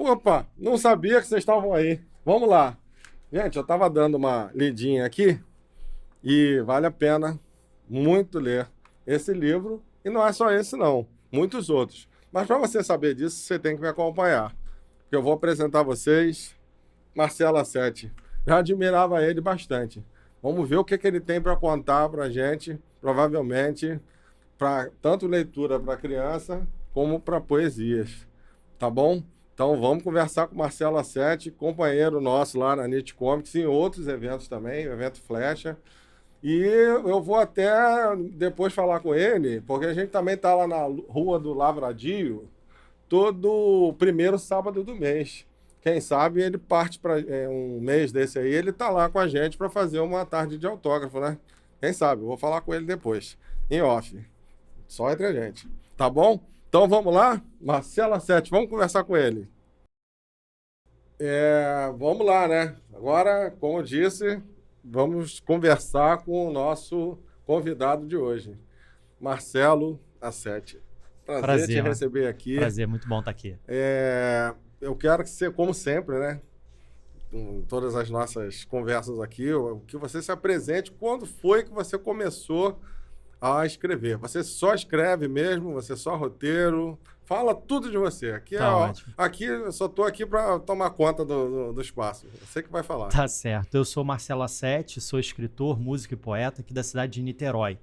Opa, não sabia que vocês estavam aí. Vamos lá. Gente, eu estava dando uma lidinha aqui e vale a pena muito ler esse livro. E não é só esse, não. Muitos outros. Mas para você saber disso, você tem que me acompanhar. Porque eu vou apresentar a vocês Marcelo Assetti. Já admirava ele bastante. Vamos ver o que ele tem para contar para a gente, provavelmente, para tanto leitura para criança como para poesias. Tá bom? Então vamos conversar com o Marcelo Assetti, companheiro nosso lá na Nit Comics e em outros eventos também, o evento Flecha. E eu vou até depois falar com ele, porque a gente também está lá na Rua do Lavradio, todo primeiro sábado do mês. Quem sabe ele parte para um mês desse aí, ele está lá com a gente para fazer uma tarde de autógrafo, né? Quem sabe? Eu vou falar com ele depois, em off. Só entre a gente. Tá bom? Então vamos lá? Marcelo Assetti, vamos conversar com ele. Vamos lá, né? Agora, como eu disse, vamos conversar com o nosso convidado de hoje, Marcelo Assetti. Prazer te Prazer, mano. receber aqui. Prazer, muito bom estar aqui. Eu quero que você, como sempre, né? Em todas as nossas conversas aqui, que você se apresente. Quando foi que você começou a escrever? Você só escreve mesmo? Você só roteiro? Fala tudo de você. Aqui, Tá ótimo. aqui eu só estou aqui para tomar conta do espaço. Você que vai falar. Tá certo. Eu sou Marcelo Assetti, sou escritor, músico e poeta aqui da cidade de Niterói.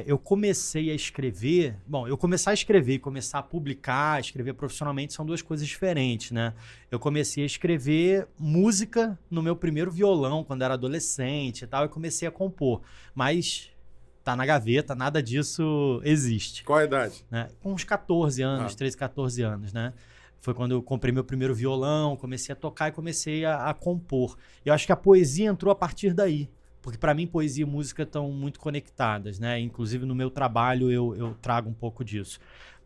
Eu comecei a escrever... Bom, eu começar a escrever e começar a publicar, escrever profissionalmente são duas coisas diferentes, né? Eu comecei a escrever música no meu primeiro violão, quando era adolescente e tal, e comecei a compor. Mas tá na gaveta, nada disso existe. Qual a idade? Né? Com uns 14 anos, 13, 14 anos, né? Foi quando eu comprei meu primeiro violão, comecei a tocar e comecei a compor. Eu acho que a poesia entrou a partir daí. Porque para mim poesia e música estão muito conectadas, né? Inclusive no meu trabalho eu trago um pouco disso.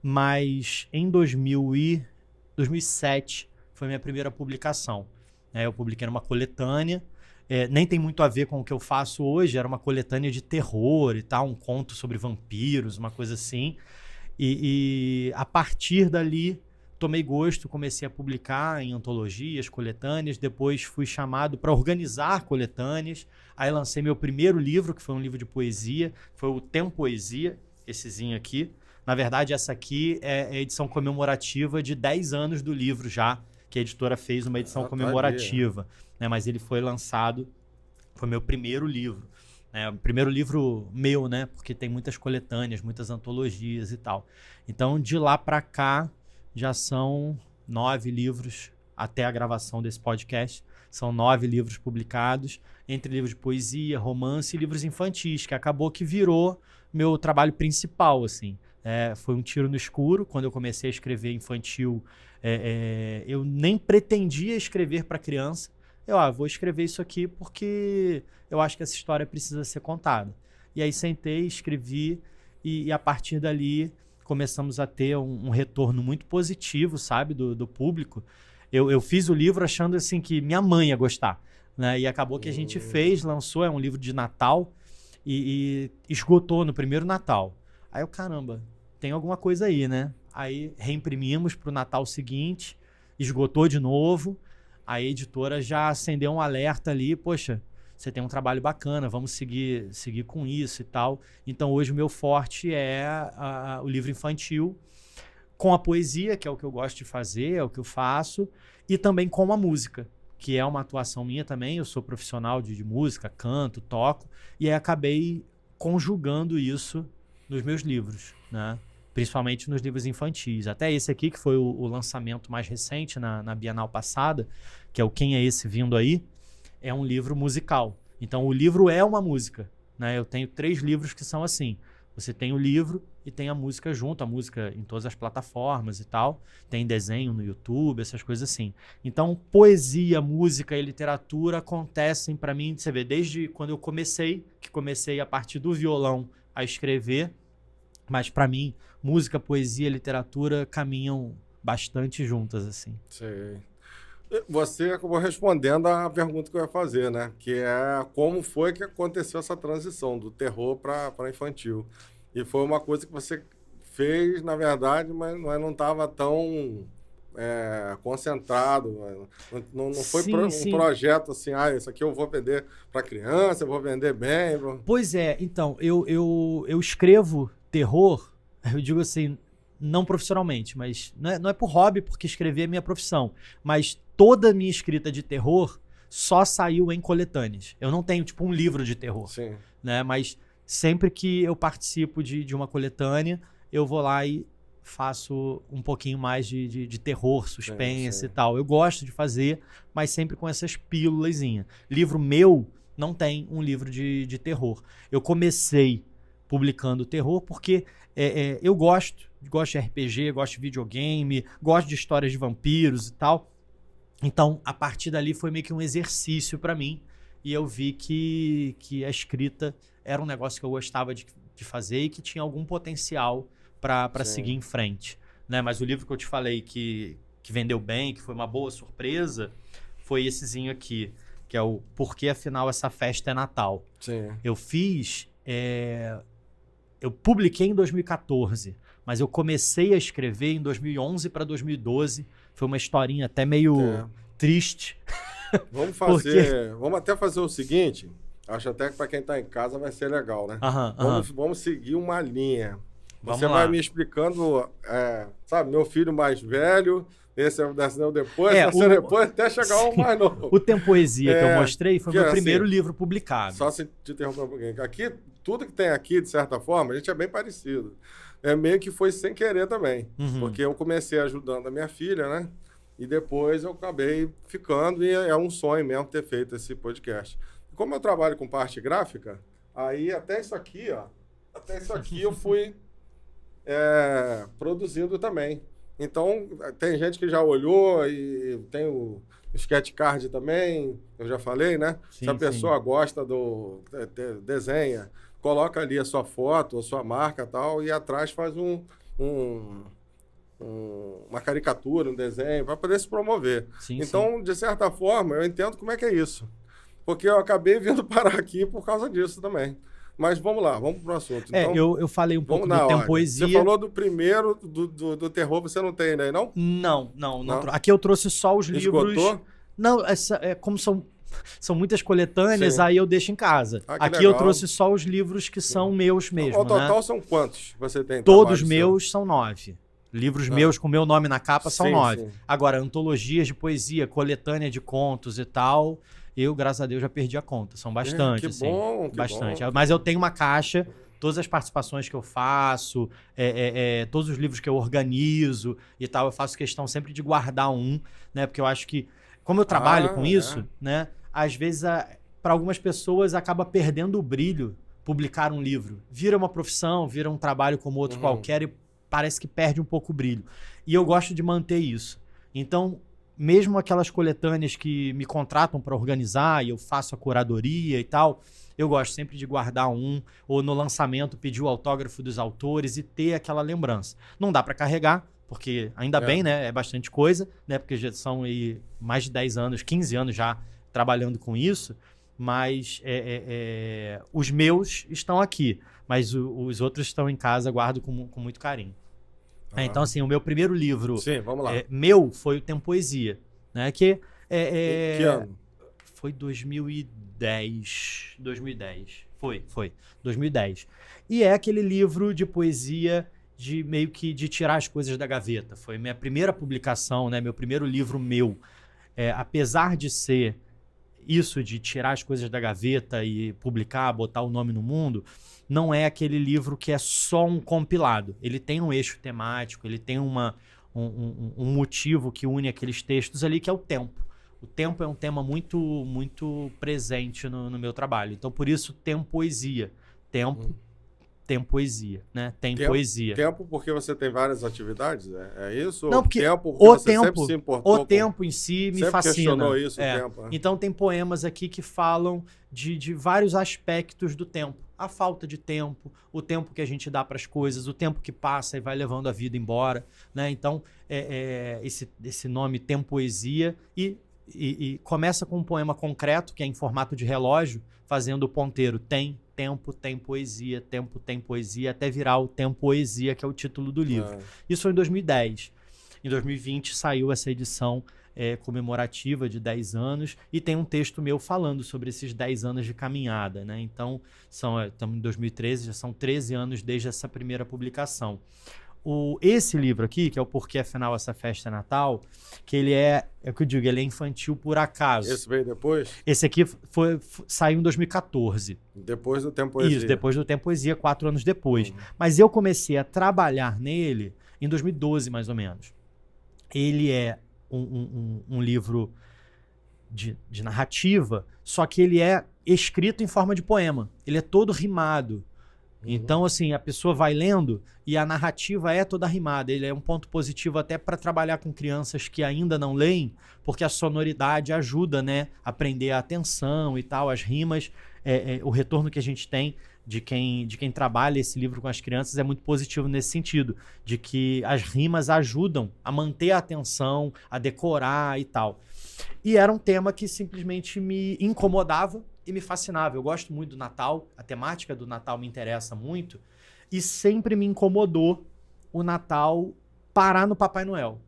Mas em 2007 foi minha primeira publicação. Eu publiquei numa coletânea, nem tem muito a ver com o que eu faço hoje, era uma coletânea de terror e tal, um conto sobre vampiros, uma coisa assim. E a partir dali tomei gosto, comecei a publicar em antologias, coletâneas, depois fui chamado para organizar coletâneas, aí lancei meu primeiro livro, que foi um livro de poesia, foi o Tem Poesia, essezinho aqui. Na verdade, essa aqui é a edição comemorativa de 10 anos do livro já, que a editora fez uma edição comemorativa, né? Mas ele foi lançado, foi meu primeiro livro. O primeiro livro meu, né? Porque tem muitas coletâneas, muitas antologias e tal. Então, de lá para cá, já são 9 livros até a gravação desse podcast. São 9 livros publicados, entre livros de poesia, romance e livros infantis, que acabou que virou meu trabalho principal, assim. Foi um tiro no escuro. Quando eu comecei a escrever infantil, eu nem pretendia escrever para criança. Vou escrever isso aqui porque eu acho que essa história precisa ser contada. E aí sentei, escrevi e a partir dali começamos a ter um retorno muito positivo, sabe, do público. Eu fiz o livro achando assim que minha mãe ia gostar, né? E acabou que a gente fez, lançou, é um livro de Natal e esgotou no primeiro Natal. Aí caramba, tem alguma coisa aí, né? Aí reimprimimos para o Natal seguinte, esgotou de novo. A editora já acendeu um alerta ali, poxa, você tem um trabalho bacana, vamos seguir com isso e tal. Então hoje o meu forte é o livro infantil, com a poesia, que é o que eu gosto de fazer, é o que eu faço, e também com a música, que é uma atuação minha também. Eu sou profissional de música, canto, toco, e aí acabei conjugando isso nos meus livros, né? Principalmente nos livros infantis. Até esse aqui, que foi o lançamento mais recente na Bienal passada, que é o Quem é Esse Vindo Aí, é um livro musical. Então o livro é uma música, né? Eu tenho 3 livros que são assim. Você tem o livro e tem a música junto, a música em todas as plataformas e tal. Tem desenho no YouTube, essas coisas assim. Então poesia, música e literatura acontecem para mim, você vê, desde quando eu comecei a partir do violão a escrever. Mas para mim, música, poesia e literatura caminham bastante juntas, assim. Sei. Você acabou respondendo a pergunta que eu ia fazer, né? Que é como foi que aconteceu essa transição do terror para infantil. E foi uma coisa que você fez, na verdade, mas não estava tão concentrado. Não foi Sim, um sim. projeto assim, isso aqui eu vou vender para criança, eu vou vender bem. Pois é, então, eu escrevo terror, eu digo assim, não profissionalmente, mas não é por hobby, porque escrever é minha profissão, mas toda a minha escrita de terror só saiu em coletâneas. Eu não tenho, tipo, um livro de terror, Sim. né? Mas sempre que eu participo de uma coletânea, eu vou lá e faço um pouquinho mais de terror, suspense Sim. e tal. Eu gosto de fazer, mas sempre com essas pílulazinhas. Livro meu não tem um livro de terror. Eu comecei publicando terror porque eu gosto de RPG, gosto de videogame, gosto de histórias de vampiros e tal. Então, a partir dali foi meio que um exercício para mim e eu vi que a escrita era um negócio que eu gostava de fazer e que tinha algum potencial para seguir em frente, né? Mas o livro que eu te falei que vendeu bem, que foi uma boa surpresa, foi essezinho aqui, que é o Por que Afinal Essa Festa é Natal. Sim. Eu publiquei em 2014, mas eu comecei a escrever em 2011 para 2012. Foi uma historinha até meio triste. Vamos até fazer o seguinte, acho até que para quem está em casa vai ser legal, né? Vamos seguir uma linha. Você vai me explicando, sabe, meu filho mais velho, esse é o depois, depois até chegar ao mais novo. O Tempoesia que eu mostrei foi meu primeiro livro publicado. Só se te interromper um pouquinho. Aqui, tudo que tem aqui, de certa forma, a gente é bem parecido. Meio que foi sem querer também. Porque eu comecei ajudando a minha filha, né? E depois eu acabei ficando, e é um sonho mesmo ter feito esse podcast. Como eu trabalho com parte gráfica, aí até isso aqui eu fui produzindo também. Então, tem gente que já olhou e tem o sketch card também, eu já falei, né? Sim, se a pessoa gosta desenha, coloca ali a sua foto, a sua marca e tal, e atrás faz uma caricatura, um desenho, para poder se promover. Então, de certa forma, eu entendo como é que é isso. Porque eu acabei vindo parar aqui por causa disso também. Mas vamos lá, vamos pro assunto. Então, eu falei um pouco do Tempoesia. Você falou do primeiro, do terror, você não tem, né? Não? Não. Aqui eu trouxe só os livros... Esgotou? Não, como são muitas coletâneas, aí eu deixo em casa. Aqui legal. eu trouxe só os livros que são meus mesmo, Ao total são quantos você tem? Todos meus são 9. Livros meus com meu nome na capa são 9. Sim. Agora, antologias de poesia, coletânea de contos e tal... Eu, graças a Deus, já perdi a conta. São bastante, que bom. Mas eu tenho uma caixa, todas as participações que eu faço, todos os livros que eu organizo e tal, eu faço questão sempre de guardar um, né? Porque eu acho que, como eu trabalho com isso, né? Às vezes, para algumas pessoas, acaba perdendo o brilho publicar um livro. Vira uma profissão, vira um trabalho como outro qualquer e parece que perde um pouco o brilho. E eu gosto de manter isso. Então... Mesmo aquelas coletâneas que me contratam para organizar e eu faço a curadoria e tal, eu gosto sempre de guardar um, ou no lançamento pedir o autógrafo dos autores e ter aquela lembrança. Não dá para carregar, porque ainda bem, né? É bastante coisa, né? Porque já são aí mais de 10 anos, 15 anos já trabalhando com isso, mas os meus estão aqui, mas os outros estão em casa, guardo com muito carinho. Então, assim, o meu primeiro livro vamos lá. meu foi o Tempoesia, né? Que ano? Foi 2010. 2010. Foi 2010. E é aquele livro de poesia de meio que de tirar as coisas da gaveta. Foi minha primeira publicação, né? Meu primeiro livro meu. Apesar de ser isso de tirar as coisas da gaveta e publicar, botar o nome no mundo... Não é aquele livro que é só um compilado. Ele tem um eixo temático, ele tem um motivo que une aqueles textos ali, que é o tempo. O tempo é um tema muito, muito presente no meu trabalho. Então, por isso, Tempoesia. Tempoesia, né? Poesia. Tempo porque você tem várias atividades? É isso? Não, porque tempo porque você sempre se importou o tempo em si me fascina. Questionou isso, o tempo, né? Então, tem poemas aqui que falam de vários aspectos do tempo. A falta de tempo, o tempo que a gente dá para as coisas, o tempo que passa e vai levando a vida embora, né? Então, esse nome Tempoesia e começa com um poema concreto, que é em formato de relógio, fazendo o ponteiro tem tempo, tem poesia, tempo, tem poesia, até virar o Tempoesia, que é o título do livro. Isso foi em 2010. Em 2020 saiu essa edição comemorativa de 10 anos e tem um texto meu falando sobre esses 10 anos de caminhada, né? Então, estamos em 2013, já são 13 anos desde essa primeira publicação. Esse livro aqui, que é o Porquê Afinal Essa Festa é Natal, que ele é o que eu digo, ele é infantil por acaso. Esse veio depois? Esse aqui saiu em 2014. Depois do Tempo Poesia. Isso, depois do Tempo Poesia, 4 anos depois. Mas eu comecei a trabalhar nele em 2012, mais ou menos. Ele é um livro de narrativa, só que ele é escrito em forma de poema. Ele é todo rimado. Então, assim, a pessoa vai lendo e a narrativa é toda rimada. Ele é um ponto positivo até para trabalhar com crianças que ainda não leem, porque a sonoridade ajuda, né, a prender a atenção e tal, as rimas. O retorno que a gente tem de quem trabalha esse livro com as crianças é muito positivo nesse sentido, de que as rimas ajudam a manter a atenção, a decorar e tal. E era um tema que simplesmente me incomodava e me fascinava. Eu gosto muito do Natal, a temática do Natal me interessa muito, e sempre me incomodou o Natal parar no Papai Noel,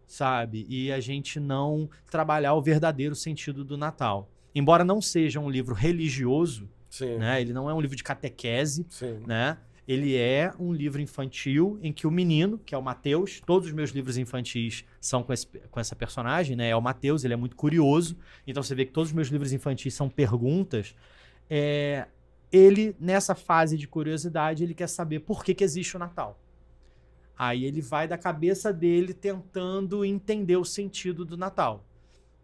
sabe? E a gente não trabalhar o verdadeiro sentido do Natal. Embora não seja um livro religioso, né? Ele não é um livro de catequese, né? Ele é um livro infantil em que o menino, que é o Mateus, todos os meus livros infantis são com essa personagem, né? É o Mateus, ele é muito curioso. Então você vê que todos os meus livros infantis são perguntas. Ele, nessa fase de curiosidade, ele quer saber por que existe o Natal. Aí ele vai da cabeça dele tentando entender o sentido do Natal,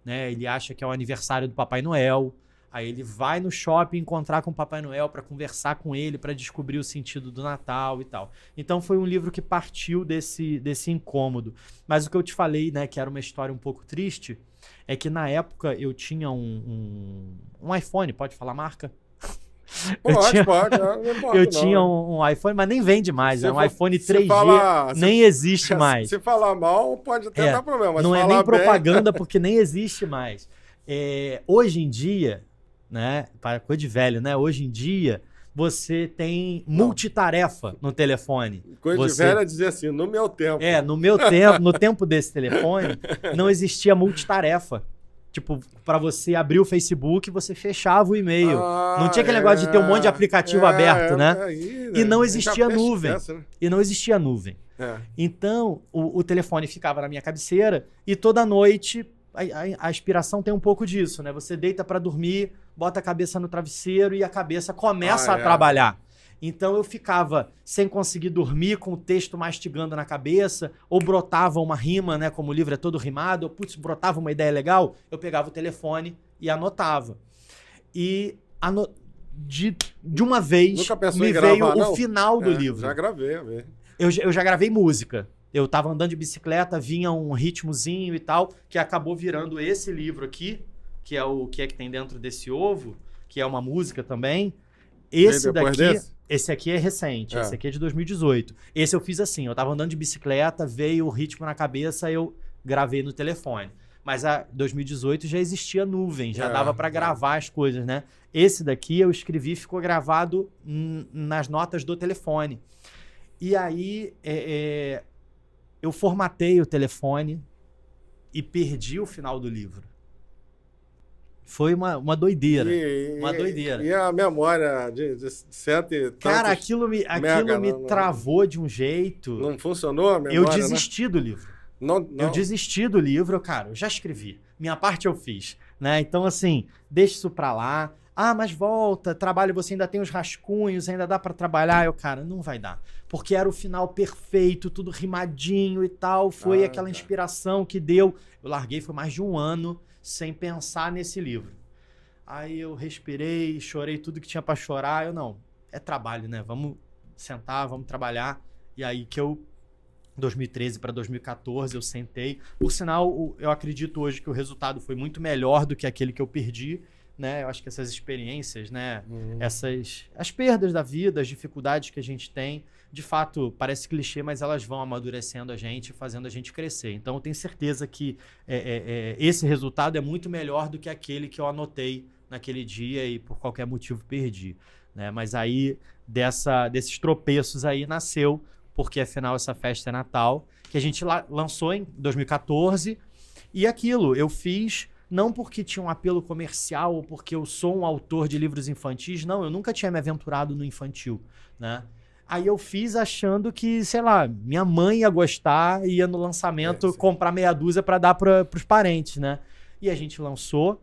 né? Ele acha que é o aniversário do Papai Noel. Aí ele vai no shopping encontrar com o Papai Noel para conversar com ele, para descobrir o sentido do Natal e tal. Então foi um livro que partiu desse incômodo. Mas o que eu te falei, né, que era uma história um pouco triste, é que na época eu tinha um iPhone, pode falar marca? Pode. Eu tinha um iPhone, mas nem vende mais. É um iPhone 3G, nem existe mais. Se falar mal, pode até dar problema. Mas não é nem propaganda, porque nem existe mais. Hoje em dia, né? Para coisa de velho, né? Hoje em dia, você tem multitarefa no telefone. Coisa de velho é dizer assim, no meu tempo. No meu tempo, no tempo desse telefone, não existia multitarefa. Tipo, para você abrir o Facebook, você fechava o e-mail. Não tinha aquele negócio de ter um monte de aplicativo aberto, né? E não existia nuvem. E não existia nuvem. Então, o telefone ficava na minha cabeceira e toda noite a inspiração tem um pouco disso, né? Você deita para dormir, bota a cabeça no travesseiro e a cabeça começa a trabalhar. Então eu ficava sem conseguir dormir, com o texto mastigando na cabeça, ou brotava uma rima, né? Como o livro é todo rimado, ou brotava uma ideia legal, eu pegava o telefone e anotava. E de uma vez me veio o final do livro. Já gravei. Eu já gravei música. Eu tava andando de bicicleta, vinha um ritmozinho e tal, que acabou virando esse livro aqui, que é o que tem dentro desse ovo, que é uma música também. Esse aqui é recente, esse aqui é de 2018. Esse eu fiz assim, eu tava andando de bicicleta, veio o ritmo na cabeça, eu gravei no telefone. Mas a 2018 já existia nuvem, já dava para gravar as coisas, né? Esse daqui eu escrevi, ficou gravado nas notas do telefone. E aí eu formatei o telefone e perdi o final do livro. Foi uma doideira. Uma doideira. E a memória de 7 e tantos... Cara, aquilo me travou de um jeito... Não funcionou a memória, eu desisti do livro. Não. Eu desisti do livro, cara, eu já escrevi. Minha parte eu fiz, né? Então, assim, deixa isso pra lá. Ah, mas volta, trabalho, você ainda tem os rascunhos, ainda dá pra trabalhar. Cara, não vai dar. Porque era o final perfeito, tudo rimadinho e tal. Foi aquela inspiração que deu. Eu larguei, foi mais de um ano sem pensar nesse livro. Aí eu respirei, chorei tudo que tinha pra chorar. Não, é trabalho, né? Vamos sentar, vamos trabalhar. E aí que 2013 para 2014, eu sentei. Por sinal, eu acredito hoje que o resultado foi muito melhor do que aquele que eu perdi, né? Eu acho que essas experiências, né? As perdas da vida, as dificuldades que a gente tem, de fato, parece clichê, mas elas vão amadurecendo a gente, fazendo a gente crescer. Então, eu tenho certeza que esse resultado é muito melhor do que aquele que eu anotei naquele dia e por qualquer motivo perdi, né? Mas aí, desses tropeços aí, nasceu porque afinal essa festa é Natal, que a gente lançou em 2014. E aquilo, eu fiz não porque tinha um apelo comercial ou porque eu sou um autor de livros infantis, não, eu nunca tinha me aventurado no infantil, né? Aí eu fiz achando que, sei lá, minha mãe ia gostar e ia no lançamento comprar meia dúzia para dar para os parentes, né? E a gente lançou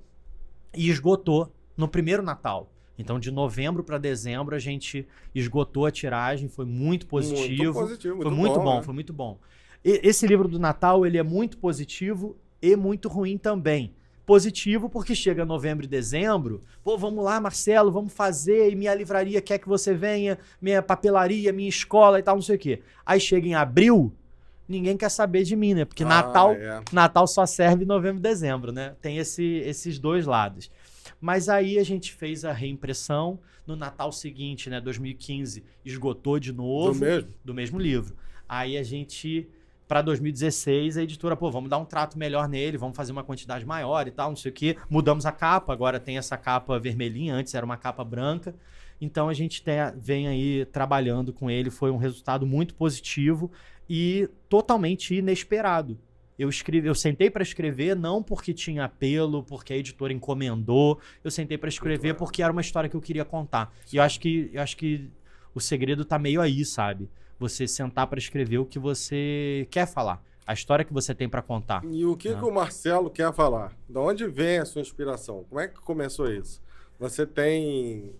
e esgotou no primeiro Natal. Então, de novembro para dezembro, a gente esgotou a tiragem, foi muito positivo. Muito positivo, muito foi muito bom, né? foi muito bom. Esse livro do Natal, ele é muito positivo e muito ruim também. Positivo porque chega novembro e dezembro, pô, vamos lá, Marcelo, vamos fazer, e minha livraria quer que você venha, minha papelaria, minha escola e tal, não sei o quê. Aí chega em abril, ninguém quer saber de mim, né? Porque Natal só serve em novembro e dezembro, né? Tem esses dois lados. Mas aí a gente fez a reimpressão, no Natal seguinte, né, 2015, esgotou de novo. Do mesmo livro. Aí a gente... Para 2016, a editora, pô, vamos dar um trato melhor nele, vamos fazer uma quantidade maior e tal, não sei o quê. Mudamos a capa, agora tem essa capa vermelhinha, antes era uma capa branca. Então a gente vem aí trabalhando com ele, foi um resultado muito positivo e totalmente inesperado. Eu sentei para escrever não porque tinha apelo, porque a editora encomendou, eu sentei para escrever porque era uma história que eu queria contar. E eu acho que o segredo tá meio aí, sabe? Você sentar para escrever o que você quer falar, a história que você tem para contar. E o que o Marcelo quer falar? De onde vem a sua inspiração? Como é que começou isso? Você tem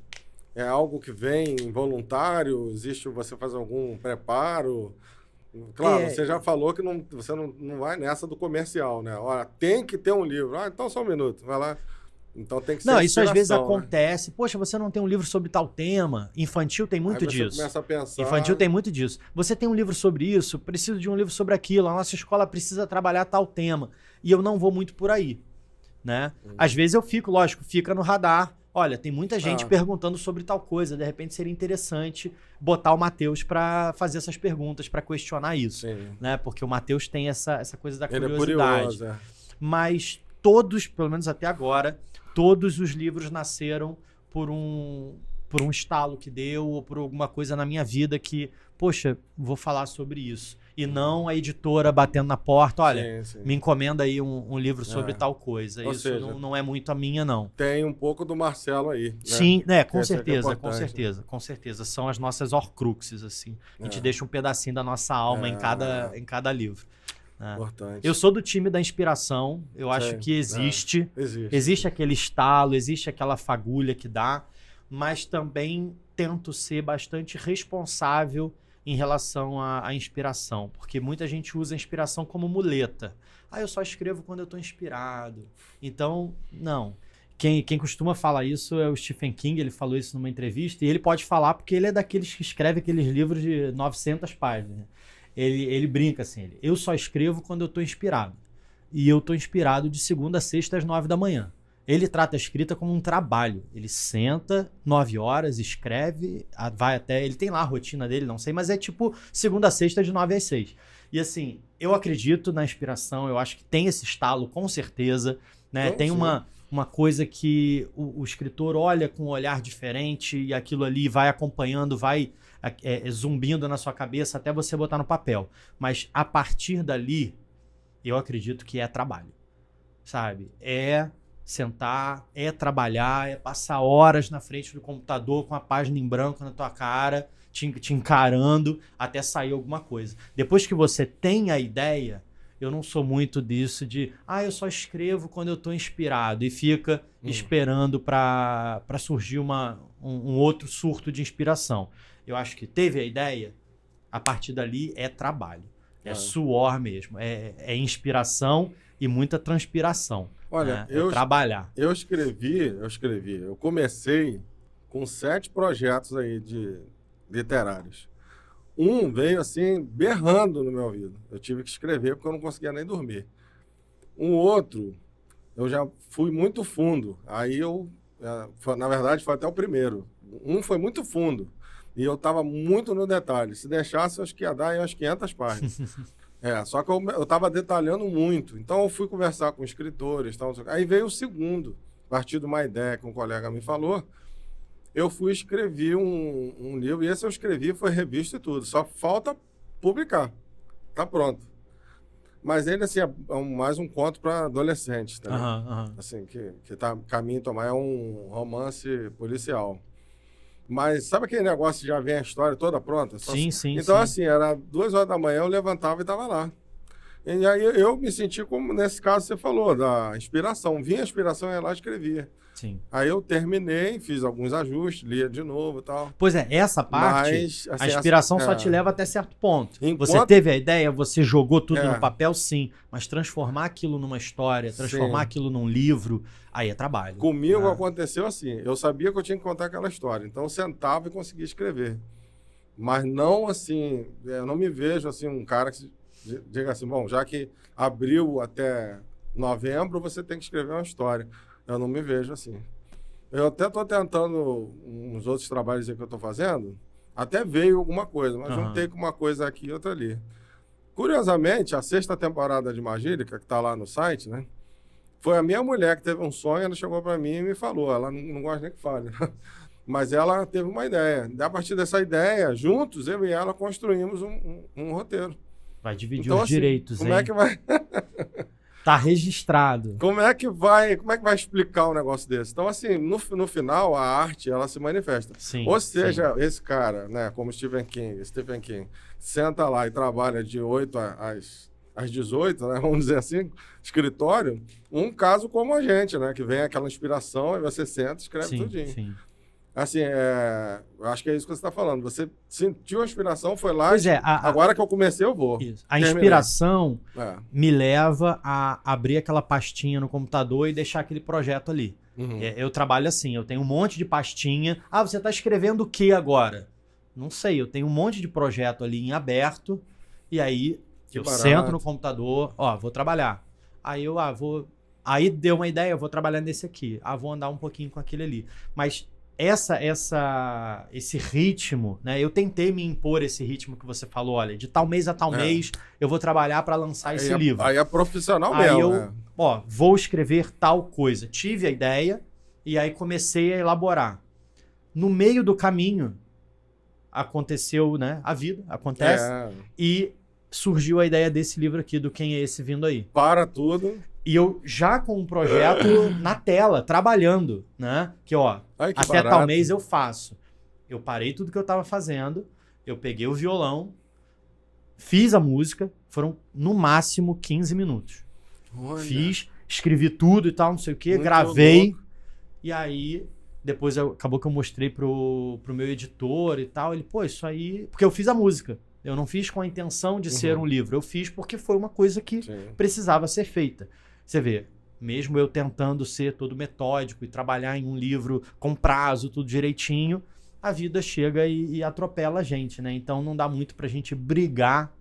algo que vem voluntário? Existe, você faz algum preparo? Claro, você já falou que você não vai nessa do comercial, né? Olha, tem que ter um livro. Então só um minuto, vai lá. Então tem que ser isso às vezes acontece. Né? Poxa, você não tem um livro sobre tal tema. Infantil tem muito disso. Você começa a pensar... Infantil tem muito disso. Você tem um livro sobre isso, preciso de um livro sobre aquilo. A nossa escola precisa trabalhar tal tema. E eu não vou muito por aí, né? Às vezes eu fica no radar. Olha, tem muita gente perguntando sobre tal coisa. De repente seria interessante botar o Matheus para fazer essas perguntas, para questionar isso. Né? Porque o Matheus tem essa coisa da curiosidade. É curioso, Mas todos, pelo menos até agora... Todos os livros nasceram por um estalo que deu ou por alguma coisa na minha vida que, poxa, vou falar sobre isso. E não a editora batendo na porta, olha, me encomenda aí um livro sobre tal coisa. Ou isso seja, não é muito a minha, não. Tem um pouco do Marcelo aí. Né? Sim, com certeza. São as nossas horcruxes, assim. A gente deixa um pedacinho da nossa alma em cada livro. Importante. Eu sou do time da inspiração, eu acho que existe aquele estalo, existe aquela fagulha que dá, mas também tento ser bastante responsável em relação à inspiração, porque muita gente usa a inspiração como muleta. Eu só escrevo quando eu tô inspirado. Então, não. Quem costuma falar isso é o Stephen King, ele falou isso numa entrevista, e ele pode falar porque ele é daqueles que escreve aqueles livros de 900 páginas. Ele brinca assim, eu só escrevo quando eu tô inspirado. E eu tô inspirado de segunda a sexta às 9 da manhã. Ele trata a escrita como um trabalho. Ele senta 9 horas, escreve, vai até... Ele tem lá a rotina dele, não sei, mas é tipo segunda a sexta de 9 às 6. E assim, eu acredito na inspiração, eu acho que tem esse estalo, com certeza. Né? Tem uma coisa que o escritor olha com um olhar diferente e aquilo ali vai acompanhando, vai zumbindo na sua cabeça até você botar no papel. Mas a partir dali, eu acredito que é trabalho, sabe? É sentar, é trabalhar, é passar horas na frente do computador com a página em branco na tua cara, te encarando até sair alguma coisa. Depois que você tem a ideia, eu não sou muito disso de eu só escrevo quando eu estou inspirado e fica esperando para surgir um outro surto de inspiração. Eu acho que teve a ideia, a partir dali é trabalho, é suor mesmo, é inspiração e muita transpiração. Olha, né? Trabalhar. Eu comecei com 7 projetos aí literários. Um veio assim, berrando no meu ouvido. Eu tive que escrever porque eu não conseguia nem dormir. Um outro, eu já fui muito fundo. Aí na verdade, foi até o primeiro. Um foi muito fundo. E eu estava muito no detalhe. Se deixasse, eu acho que ia dar umas 500 páginas. Só que eu estava detalhando muito. Então, eu fui conversar com escritores. Tal, aí veio o segundo. A partir de uma ideia que um colega me falou, eu fui escrever um livro. E esse eu escrevi, foi revista e tudo. Só falta publicar. Tá pronto. Mas ainda assim, mais um conto para adolescentes, tá? Assim, que tá caminho tomar, é um romance policial. Mas sabe aquele negócio que já vem a história toda pronta? Sim. Então, assim, era 2 horas da manhã, eu levantava e estava lá. E aí eu me senti como, nesse caso, você falou, da inspiração. Vinha a inspiração e ia lá e escrevia. Sim. Aí eu terminei, fiz alguns ajustes, lia de novo e tal. Pois é, essa parte, Mas, assim, a inspiração só te leva até certo ponto. Enquanto... Você teve a ideia, você jogou tudo no papel, sim. Mas transformar aquilo numa história, transformar aquilo num livro, aí é trabalho. Comigo aconteceu assim, eu sabia que eu tinha que contar aquela história, então eu sentava e conseguia escrever. Mas não assim, eu não me vejo assim um cara que diga assim, bom, já que abril até novembro, você tem que escrever uma história. Eu não me vejo assim. Eu até estou tentando, uns outros trabalhos aí que eu estou fazendo, até veio alguma coisa, mas juntei com uma coisa aqui e outra ali. Curiosamente, a 6ª temporada de Magílica, que está lá no site, né? Foi a minha mulher que teve um sonho, ela chegou para mim e me falou, ela não gosta nem que fale, mas ela teve uma ideia. A partir dessa ideia, juntos, eu e ela construímos um roteiro. Vai dividir então, os direitos, como é que vai... Tá registrado. Como é que vai explicar um negócio desse? Então, assim, no final, a arte, ela se manifesta. Sim, ou seja, esse cara, né, como Stephen King, senta lá e trabalha de 8 às 18, né, vamos dizer assim, escritório, um caso como a gente, né, que vem aquela inspiração e você senta e escreve tudinho. Sim. Assim, eu acho que é isso que você está falando. Você sentiu a inspiração, foi lá, pois agora que eu comecei eu vou. Isso. A inspiração me leva a abrir aquela pastinha no computador e deixar aquele projeto ali. Eu trabalho assim, eu tenho um monte de pastinha. Ah, você está escrevendo o que agora? Não sei, eu tenho um monte de projeto ali em aberto e aí eu sento no computador, vou trabalhar. Aí eu aí deu uma ideia, eu vou trabalhar nesse aqui. Vou andar um pouquinho com aquele ali. Mas esse ritmo, né? Eu tentei me impor esse ritmo que você falou, olha, de tal mês a tal mês eu vou trabalhar para lançar esse livro. Aí é profissional aí mesmo, eu, vou escrever tal coisa. Tive a ideia e aí comecei a elaborar. No meio do caminho aconteceu, né? A vida acontece e surgiu a ideia desse livro aqui, do Quem é Esse Vindo Aí. Para tudo. E eu já com um projeto na tela, trabalhando, né? Que, até tal mês eu faço. Eu parei tudo que eu tava fazendo, eu peguei o violão, fiz a música, foram no máximo 15 minutos. Olha. Fiz, escrevi tudo e tal, não sei o quê, muito gravei. Louco. E aí, depois acabou que eu mostrei pro meu editor e tal. Ele, isso aí... Porque eu fiz a música. Eu não fiz com a intenção de ser um livro. Eu fiz porque foi uma coisa que precisava ser feita. Você vê, mesmo eu tentando ser todo metódico e trabalhar em um livro com prazo, tudo direitinho, a vida chega e atropela a gente, né? Então não dá muito pra gente brigar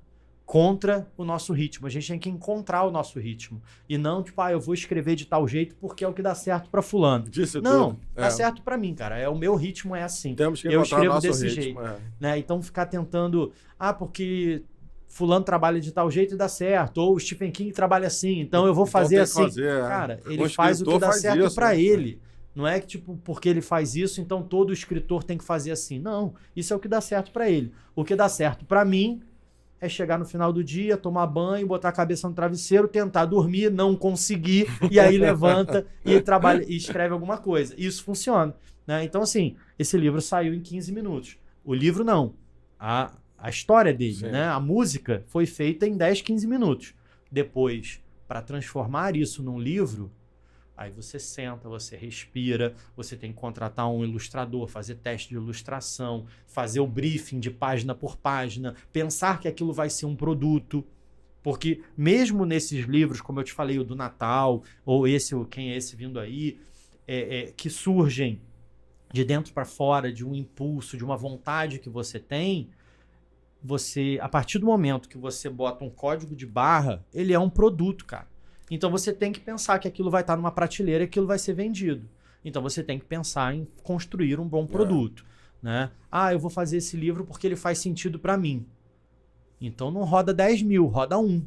contra o nosso ritmo. A gente tem que encontrar o nosso ritmo. E não, eu vou escrever de tal jeito porque é o que dá certo pra fulano. Não, dá certo pra mim, cara. O meu ritmo é assim. Temos que eu encontrar escrevo o nosso desse ritmo, jeito. Né? Então ficar tentando... porque... fulano trabalha de tal jeito e dá certo, ou o Stephen King trabalha assim, então eu vou fazer assim. Cara, ele faz o que dá certo para ele. Não é que, porque ele faz isso, então todo escritor tem que fazer assim. Não, isso é o que dá certo para ele. O que dá certo para mim é chegar no final do dia, tomar banho, botar a cabeça no travesseiro, tentar dormir, não conseguir, e aí levanta e trabalha e escreve alguma coisa. Isso funciona, né? Então, assim, esse livro saiu em 15 minutos. O livro não. A história dele, né? A música foi feita em 10, 15 minutos. Depois, para transformar isso num livro, aí você senta, você respira, você tem que contratar um ilustrador, fazer teste de ilustração, fazer o briefing de página por página, pensar que aquilo vai ser um produto. Porque mesmo nesses livros, como eu te falei, o do Natal, ou Quem é Esse Vindo Aí, que surgem de dentro para fora, de um impulso, de uma vontade que você tem... a partir do momento que você bota um código de barra, ele é um produto, cara. Então você tem que pensar que aquilo vai estar numa prateleira e aquilo vai ser vendido. Então você tem que pensar em construir um bom produto, né? Eu vou fazer esse livro porque ele faz sentido para mim. Então não roda 10 mil, roda 1.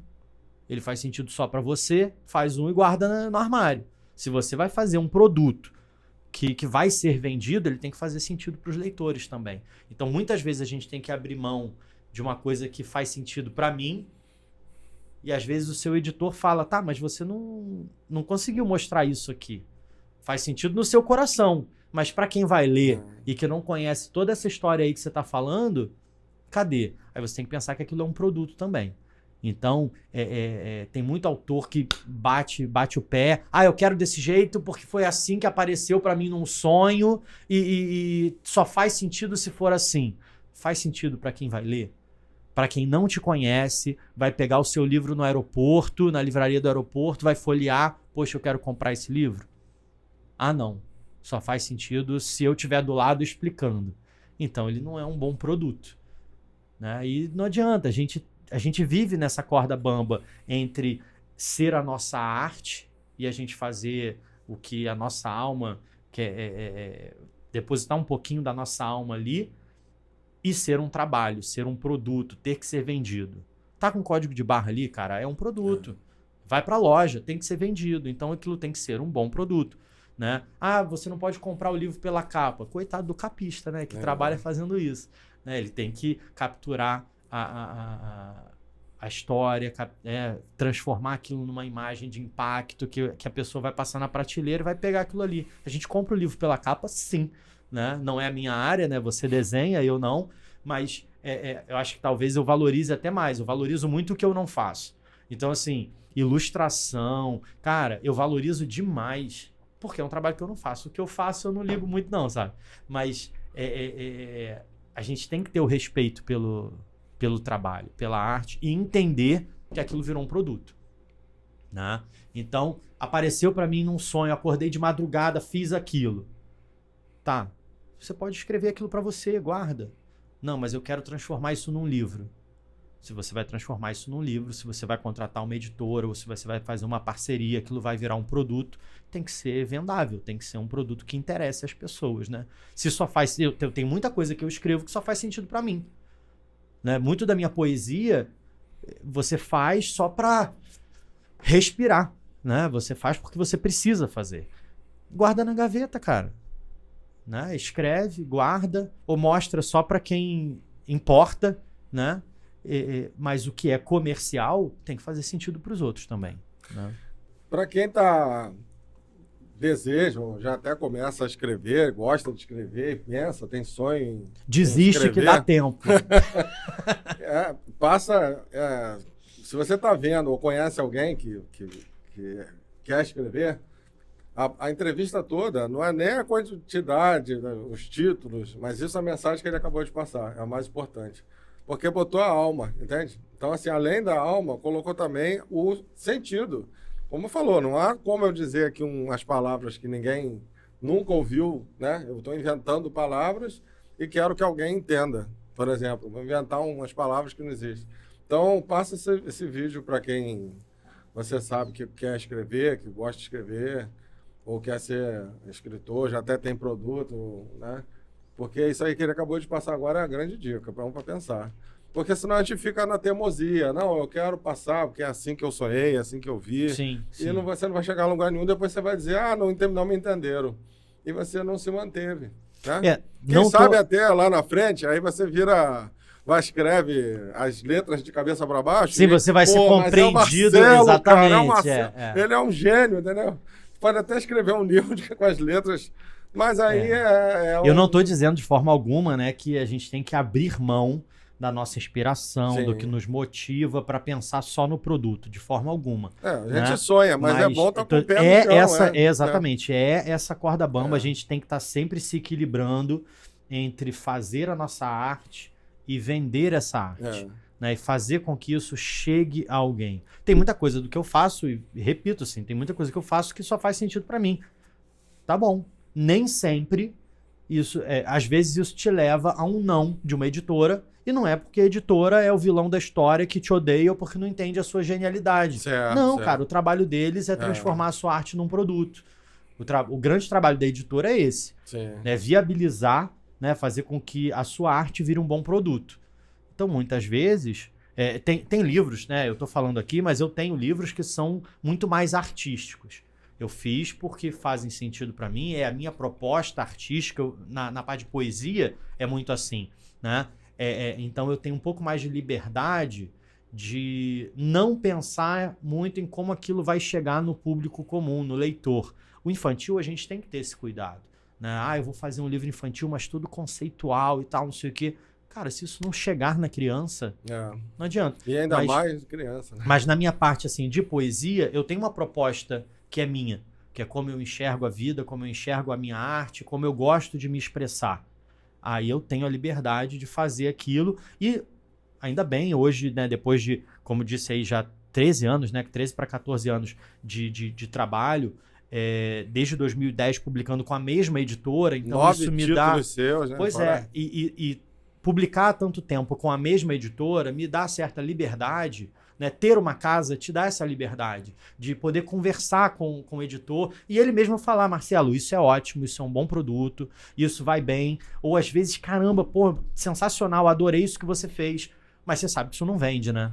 Ele faz sentido só para você, faz um e guarda no armário. Se você vai fazer um produto que vai ser vendido, ele tem que fazer sentido para os leitores também. Então muitas vezes a gente tem que abrir mão de uma coisa que faz sentido para mim, e às vezes o seu editor fala, tá, mas você não conseguiu mostrar isso aqui. Faz sentido no seu coração, mas para quem vai ler e que não conhece toda essa história aí que você tá falando, cadê? Aí você tem que pensar que aquilo é um produto também. Então, tem muito autor que bate o pé. Ah, eu quero desse jeito porque foi assim que apareceu para mim num sonho e só faz sentido se for assim. Faz sentido para quem vai ler? Para quem não te conhece, vai pegar o seu livro no aeroporto, na livraria do aeroporto, vai folhear. Poxa, eu quero comprar esse livro. Ah, não. Só faz sentido se eu estiver do lado explicando. Então, ele não é um bom produto. Né? E não adianta, a gente vive nessa corda bamba entre ser a nossa arte e a gente fazer o que a nossa alma quer, depositar um pouquinho da nossa alma ali e ser um trabalho, ser um produto, ter que ser vendido. Tá com código de barra ali, cara, é um produto. Vai pra loja, tem que ser vendido. Então aquilo tem que ser um bom produto. Né? Ah, você não pode comprar o livro pela capa. Coitado do capista, né? Que trabalha fazendo isso. Né? Ele tem que capturar a história, transformar aquilo numa imagem de impacto que a pessoa vai passar na prateleira e vai pegar aquilo ali. A gente compra o livro pela capa, sim. Né? Não é a minha área, né? Você desenha, eu não. Mas eu acho que talvez eu valorize até mais. Eu valorizo muito o que eu não faço. Então, assim, ilustração... Cara, eu valorizo demais... Porque é um trabalho que eu não faço. O que eu faço, eu não ligo muito não, sabe? Mas a gente tem que ter o respeito pelo trabalho, pela arte e entender que aquilo virou um produto. Né? Então, apareceu para mim num sonho, acordei de madrugada, fiz aquilo. Tá, você pode escrever aquilo para você, guarda. Não, mas eu quero transformar isso num livro. Se você vai transformar isso num livro, se você vai contratar uma editora ou se você vai fazer uma parceria, aquilo vai virar um produto, tem que ser vendável, tem que ser um produto que interesse as pessoas, né? Se só faz... Eu tenho muita coisa que eu escrevo que só faz sentido para mim. Né? Muito da minha poesia você faz só para respirar, né? Você faz porque você precisa fazer. Guarda na gaveta, cara. Né? Escreve, guarda ou mostra só para quem importa, né? Mas o que é comercial tem que fazer sentido para os outros também. Né? Para quem deseja, já até começa a escrever, gosta de escrever, pensa, tem sonho em desiste escrever, que dá tempo. Se você está vendo ou conhece alguém que quer escrever, a entrevista toda não é nem a quantidade, os títulos, mas isso é a mensagem que ele acabou de passar, é a mais importante. Porque botou a alma, entende? Então, assim, além da alma, colocou também o sentido. Como falou, não há como eu dizer aqui umas palavras que ninguém nunca ouviu, né? Eu estou inventando palavras e quero que alguém entenda. Por exemplo, vou inventar umas palavras que não existem. Então, passa esse vídeo para quem você sabe que quer escrever, que gosta de escrever, ou quer ser escritor, já até tem produto, né? Porque isso aí que ele acabou de passar agora é a grande dica para pensar. Porque senão a gente fica na teimosia. Não, eu quero passar, porque é assim que eu sonhei, é assim que eu vi. Sim, e sim. você não vai chegar a lugar nenhum, depois você vai dizer, não me entenderam. E você não se manteve. Né? Quem sabe até lá na frente, aí você escreve as letras de cabeça para baixo. Sim, você vai ser compreendido. Marcelo, exatamente. Cara, ele é um gênio, entendeu? Pode até escrever um livro com as letras... Mas aí Eu não estou dizendo de forma alguma, né, que a gente tem que abrir mão da nossa inspiração, Sim. do que nos motiva para pensar só no produto, de forma alguma. A gente sonha, mas é bom estar com o pé no chão. Exatamente, essa corda bamba, a gente tem que estar sempre se equilibrando entre fazer a nossa arte e vender essa arte. Né, e fazer com que isso chegue a alguém. Tem muita coisa do que eu faço, e repito assim, tem muita coisa que eu faço que só faz sentido para mim. Tá bom. Nem sempre isso, às vezes isso te leva a um não de uma editora, e não é porque a editora é o vilão da história que te odeia ou porque não entende a sua genialidade. Certo. Cara, o trabalho deles é transformar a sua arte num produto. O grande trabalho da editora é esse. Né? Viabilizar, né? Fazer com que a sua arte vire um bom produto. Então, muitas vezes, tem livros, né? Eu estou falando aqui, mas eu tenho livros que são muito mais artísticos. Eu fiz porque fazem sentido para mim, é a minha proposta artística, na parte de poesia é muito assim, né? Então eu tenho um pouco mais de liberdade de não pensar muito em como aquilo vai chegar no público comum, no leitor. O infantil, a gente tem que ter esse cuidado, né? Eu vou fazer um livro infantil, mas tudo conceitual e tal, não sei o quê. Cara, se isso não chegar na criança, não adianta. E ainda mais criança, né? Mas na minha parte, assim, de poesia, eu tenho uma proposta que é minha, que é como eu enxergo a vida, como eu enxergo a minha arte, como eu gosto de me expressar. Aí eu tenho a liberdade de fazer aquilo e ainda bem, hoje, né, depois de, como disse aí, já 13 anos, né, 13 para 14 anos de trabalho, desde 2010 publicando com a mesma editora, então 9 isso me títulos dá... seus, né? Pois e publicar há tanto tempo com a mesma editora me dá certa liberdade, né? Ter uma casa te dá essa liberdade de poder conversar com o editor e ele mesmo falar, Marcelo, isso é ótimo, isso é um bom produto, isso vai bem, ou às vezes, caramba, pô, sensacional, adorei isso que você fez, mas você sabe que isso não vende, né?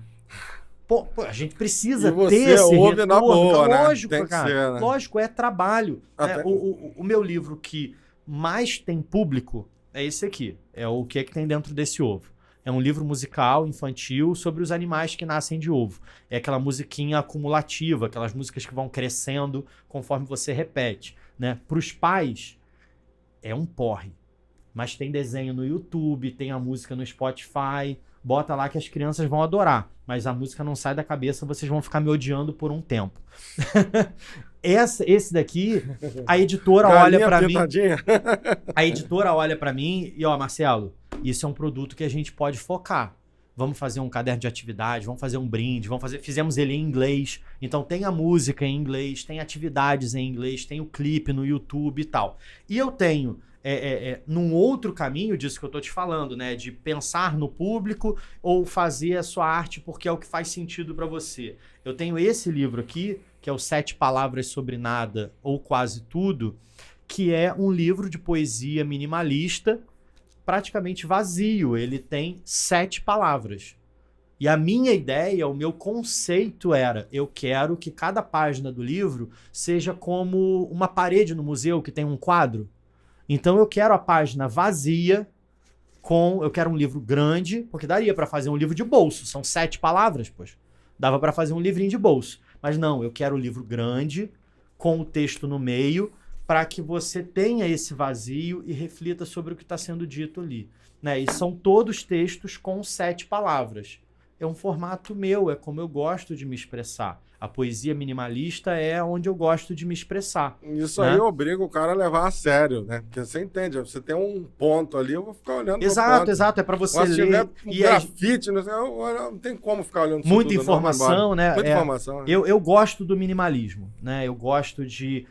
Pô, a gente precisa ter esse retorno. Na boa, lógico, né? cara. Ser, né? Lógico, é trabalho. Até... Né? O meu livro que mais tem público é esse aqui. É o que tem dentro desse ovo. É um livro musical, infantil, sobre os animais que nascem de ovo. É aquela musiquinha acumulativa, aquelas músicas que vão crescendo conforme você repete. Né? Para os pais, é um porre. Mas tem desenho no YouTube, tem a música no Spotify. Bota lá que as crianças vão adorar. Mas a música não sai da cabeça, vocês vão ficar me odiando por um tempo. Esse daqui, a editora olha pra mim. A editora olha pra mim e, ó, Marcelo, isso é um produto que a gente pode focar. Vamos fazer um caderno de atividade, vamos fazer um brinde, fizemos ele em inglês. Então tem a música em inglês, tem atividades em inglês, tem o clipe no YouTube e tal. E eu tenho... num outro caminho disso que eu tô te falando, né? De pensar no público ou fazer a sua arte porque é o que faz sentido para você. Eu tenho esse livro aqui, que é o 7 Palavras sobre Nada ou Quase Tudo, que é um livro de poesia minimalista, praticamente vazio. Ele tem 7 palavras. E a minha ideia, o meu conceito era, eu quero que cada página do livro seja como uma parede no museu que tem um quadro. Então eu quero a página vazia, eu quero um livro grande, porque daria para fazer um livro de bolso, são 7 palavras, pois. Dava para fazer um livrinho de bolso. Mas não, eu quero um livro grande, com o texto no meio, para que você tenha esse vazio e reflita sobre o que está sendo dito ali. Né? E são todos textos com 7 palavras. É um formato meu, é como eu gosto de me expressar. A poesia minimalista é onde eu gosto de me expressar. Isso, né? Aí obriga o cara a levar a sério, né? Porque você entende, você tem um ponto ali, eu vou ficar olhando pro ponto. Exato, é para você ler. Se tiver grafite, não tem como ficar olhando muita tudo, informação, né? Muita informação. Né? Eu gosto do minimalismo, né? Eu gosto de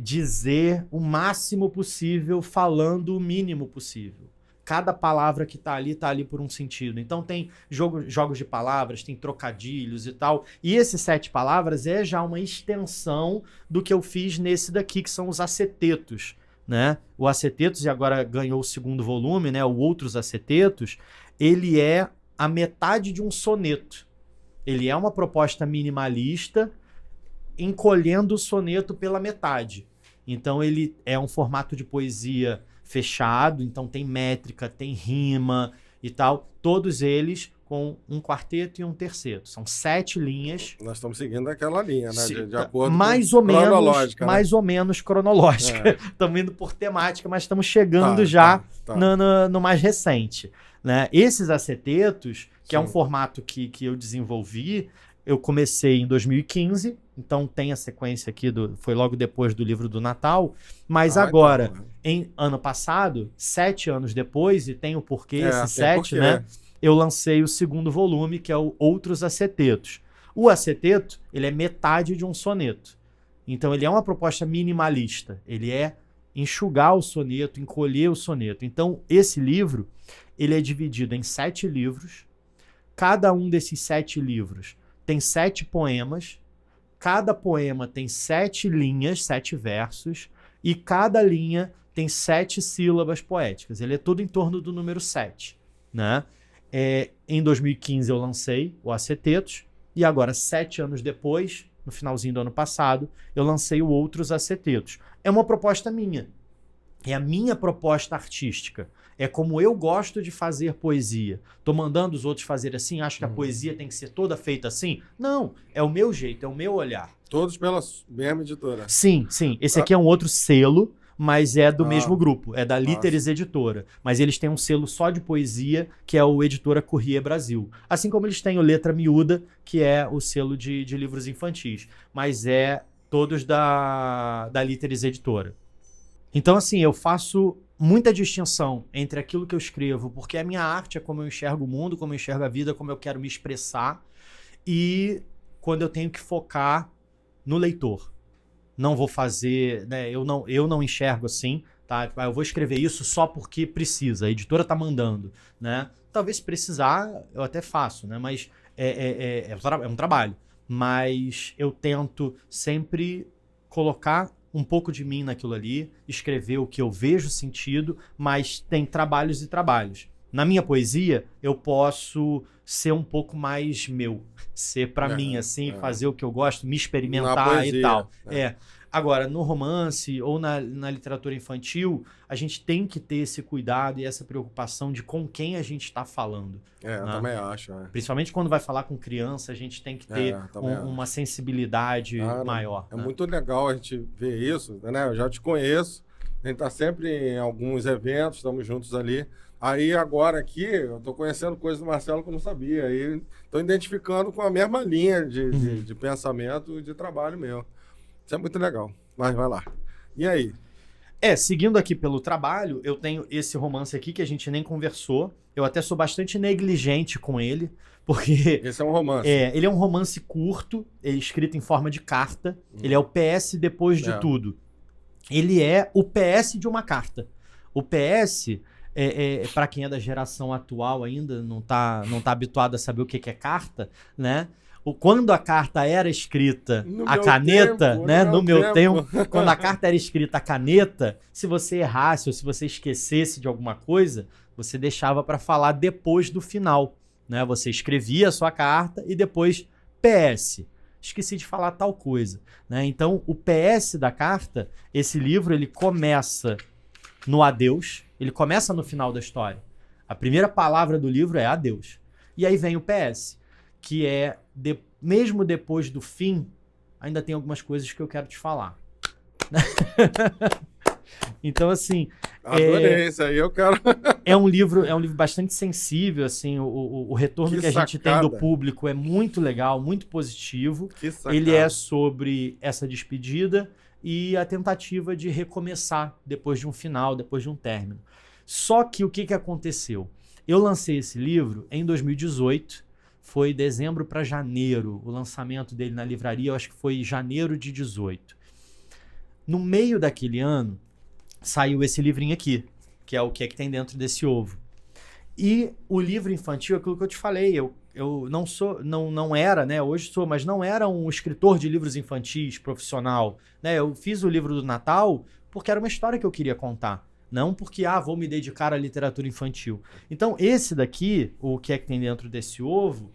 dizer o máximo possível, falando o mínimo possível. Cada palavra que tá ali por um sentido. Então tem jogos de palavras, tem trocadilhos e tal. E esses 7 palavras é já uma extensão do que eu fiz nesse daqui, que são os acetetos, né? O acetetos, e agora ganhou o 2º volume, né? O Outros Acetetos, ele é a metade de um soneto. Ele é uma proposta minimalista encolhendo o soneto pela metade. Então ele é um formato de poesia fechado, então tem métrica, tem rima e tal, todos eles com um quarteto e um terceto. São 7 linhas. Nós estamos seguindo aquela linha, né? De acordo mais com ou menos cronológica. Mais ou menos cronológica. Estamos indo por temática, mas estamos chegando no mais recente. Né? Esses acetetos, que é um formato que eu desenvolvi, eu comecei em 2015, então tem a sequência aqui, foi logo depois do livro do Natal, mas agora, em ano passado, 7 anos depois, e tem o porquê, esse 7, né? Eu lancei o 2º volume, que é o Outros Acetetos. O aceteto, ele é metade de um soneto. Então ele é uma proposta minimalista, ele é enxugar o soneto, encolher o soneto. Então esse livro, ele é dividido em 7 livros, cada um desses 7 livros tem 7 poemas, cada poema tem 7 linhas, 7 versos, e cada linha tem 7 sílabas poéticas. Ele é todo em torno do número 7. Né? Em 2015 eu lancei o Acetetos, e agora, 7 anos depois, no finalzinho do ano passado, eu lancei o Outros Acetetos. É uma proposta minha. É a minha proposta artística. É como eu gosto de fazer poesia. Tô mandando os outros fazer assim, acho que a poesia tem que ser toda feita assim? Não, é o meu jeito, é o meu olhar. Todos pela mesma editora. Sim, sim. Esse aqui é um outro selo, mas é do mesmo grupo. É da Nossa. Líteres Editora. Mas eles têm um selo só de poesia, que é o Editora Courrier Brasil. Assim como eles têm o Letra Miúda, que é o selo de livros infantis. Mas é todos da Líteres Editora. Então, assim, eu faço muita distinção entre aquilo que eu escrevo, porque a minha arte é como eu enxergo o mundo, como eu enxergo a vida, como eu quero me expressar, e quando eu tenho que focar no leitor. Não vou fazer, né, eu não enxergo assim, tá? Eu vou escrever isso só porque precisa, a editora tá mandando, né? Talvez se precisar, eu até faço, né? Mas é um trabalho. Mas eu tento sempre colocar um pouco de mim naquilo ali, escrever o que eu vejo sentido, mas tem trabalhos e trabalhos. Na minha poesia, eu posso ser um pouco mais meu, ser pra mim, assim, fazer o que eu gosto, me experimentar poesia, e tal. Agora, no romance ou na literatura infantil, a gente tem que ter esse cuidado e essa preocupação de com quem a gente está falando. Eu também acho. Principalmente quando vai falar com criança, a gente tem que ter uma sensibilidade maior. É muito legal a gente ver isso, né? Eu já te conheço, a gente tá sempre em alguns eventos, estamos juntos ali. Aí agora aqui, eu tô conhecendo coisas do Marcelo que eu não sabia. Aí tô identificando com a mesma linha de pensamento e de trabalho meu. Isso é muito legal. Mas vai lá. E aí? Seguindo aqui pelo trabalho, eu tenho esse romance aqui que a gente nem conversou. Eu até sou bastante negligente com ele, porque... Esse é um romance. Ele é um romance curto, escrito em forma de carta. Ele é o PS depois de tudo. Ele é o PS de uma carta. O PS, para quem é da geração atual ainda, não tá habituado a saber o que é carta, né? Quando a carta era escrita a caneta, né? No meu tempo, quando a carta era escrita a caneta, se você errasse ou se você esquecesse de alguma coisa, você deixava para falar depois do final, né? Você escrevia a sua carta e depois PS. Esqueci de falar tal coisa, né? Então, o PS da carta, esse livro, ele começa no adeus, ele começa no final da história. A primeira palavra do livro é adeus. E aí vem o PS, que é, mesmo depois do fim, ainda tem algumas coisas que eu quero te falar. Então, assim... Adorei isso aí, eu quero... é um livro bastante sensível, assim, o retorno que a gente tem do público é muito legal, muito positivo. Ele é sobre essa despedida e a tentativa de recomeçar depois de um final, depois de um término. Só que o que aconteceu? Eu lancei esse livro em 2018, foi dezembro para janeiro, o lançamento dele na livraria, eu acho que foi janeiro de 18. No meio daquele ano, saiu esse livrinho aqui, que é o que é que tem dentro desse ovo. E o livro infantil, aquilo que eu te falei, eu não era, né, hoje sou, mas não era um escritor de livros infantis profissional, né? Eu fiz o livro do Natal porque era uma história que eu queria contar. Não porque, vou me dedicar à literatura infantil. Então, esse daqui, o que é que tem dentro desse ovo,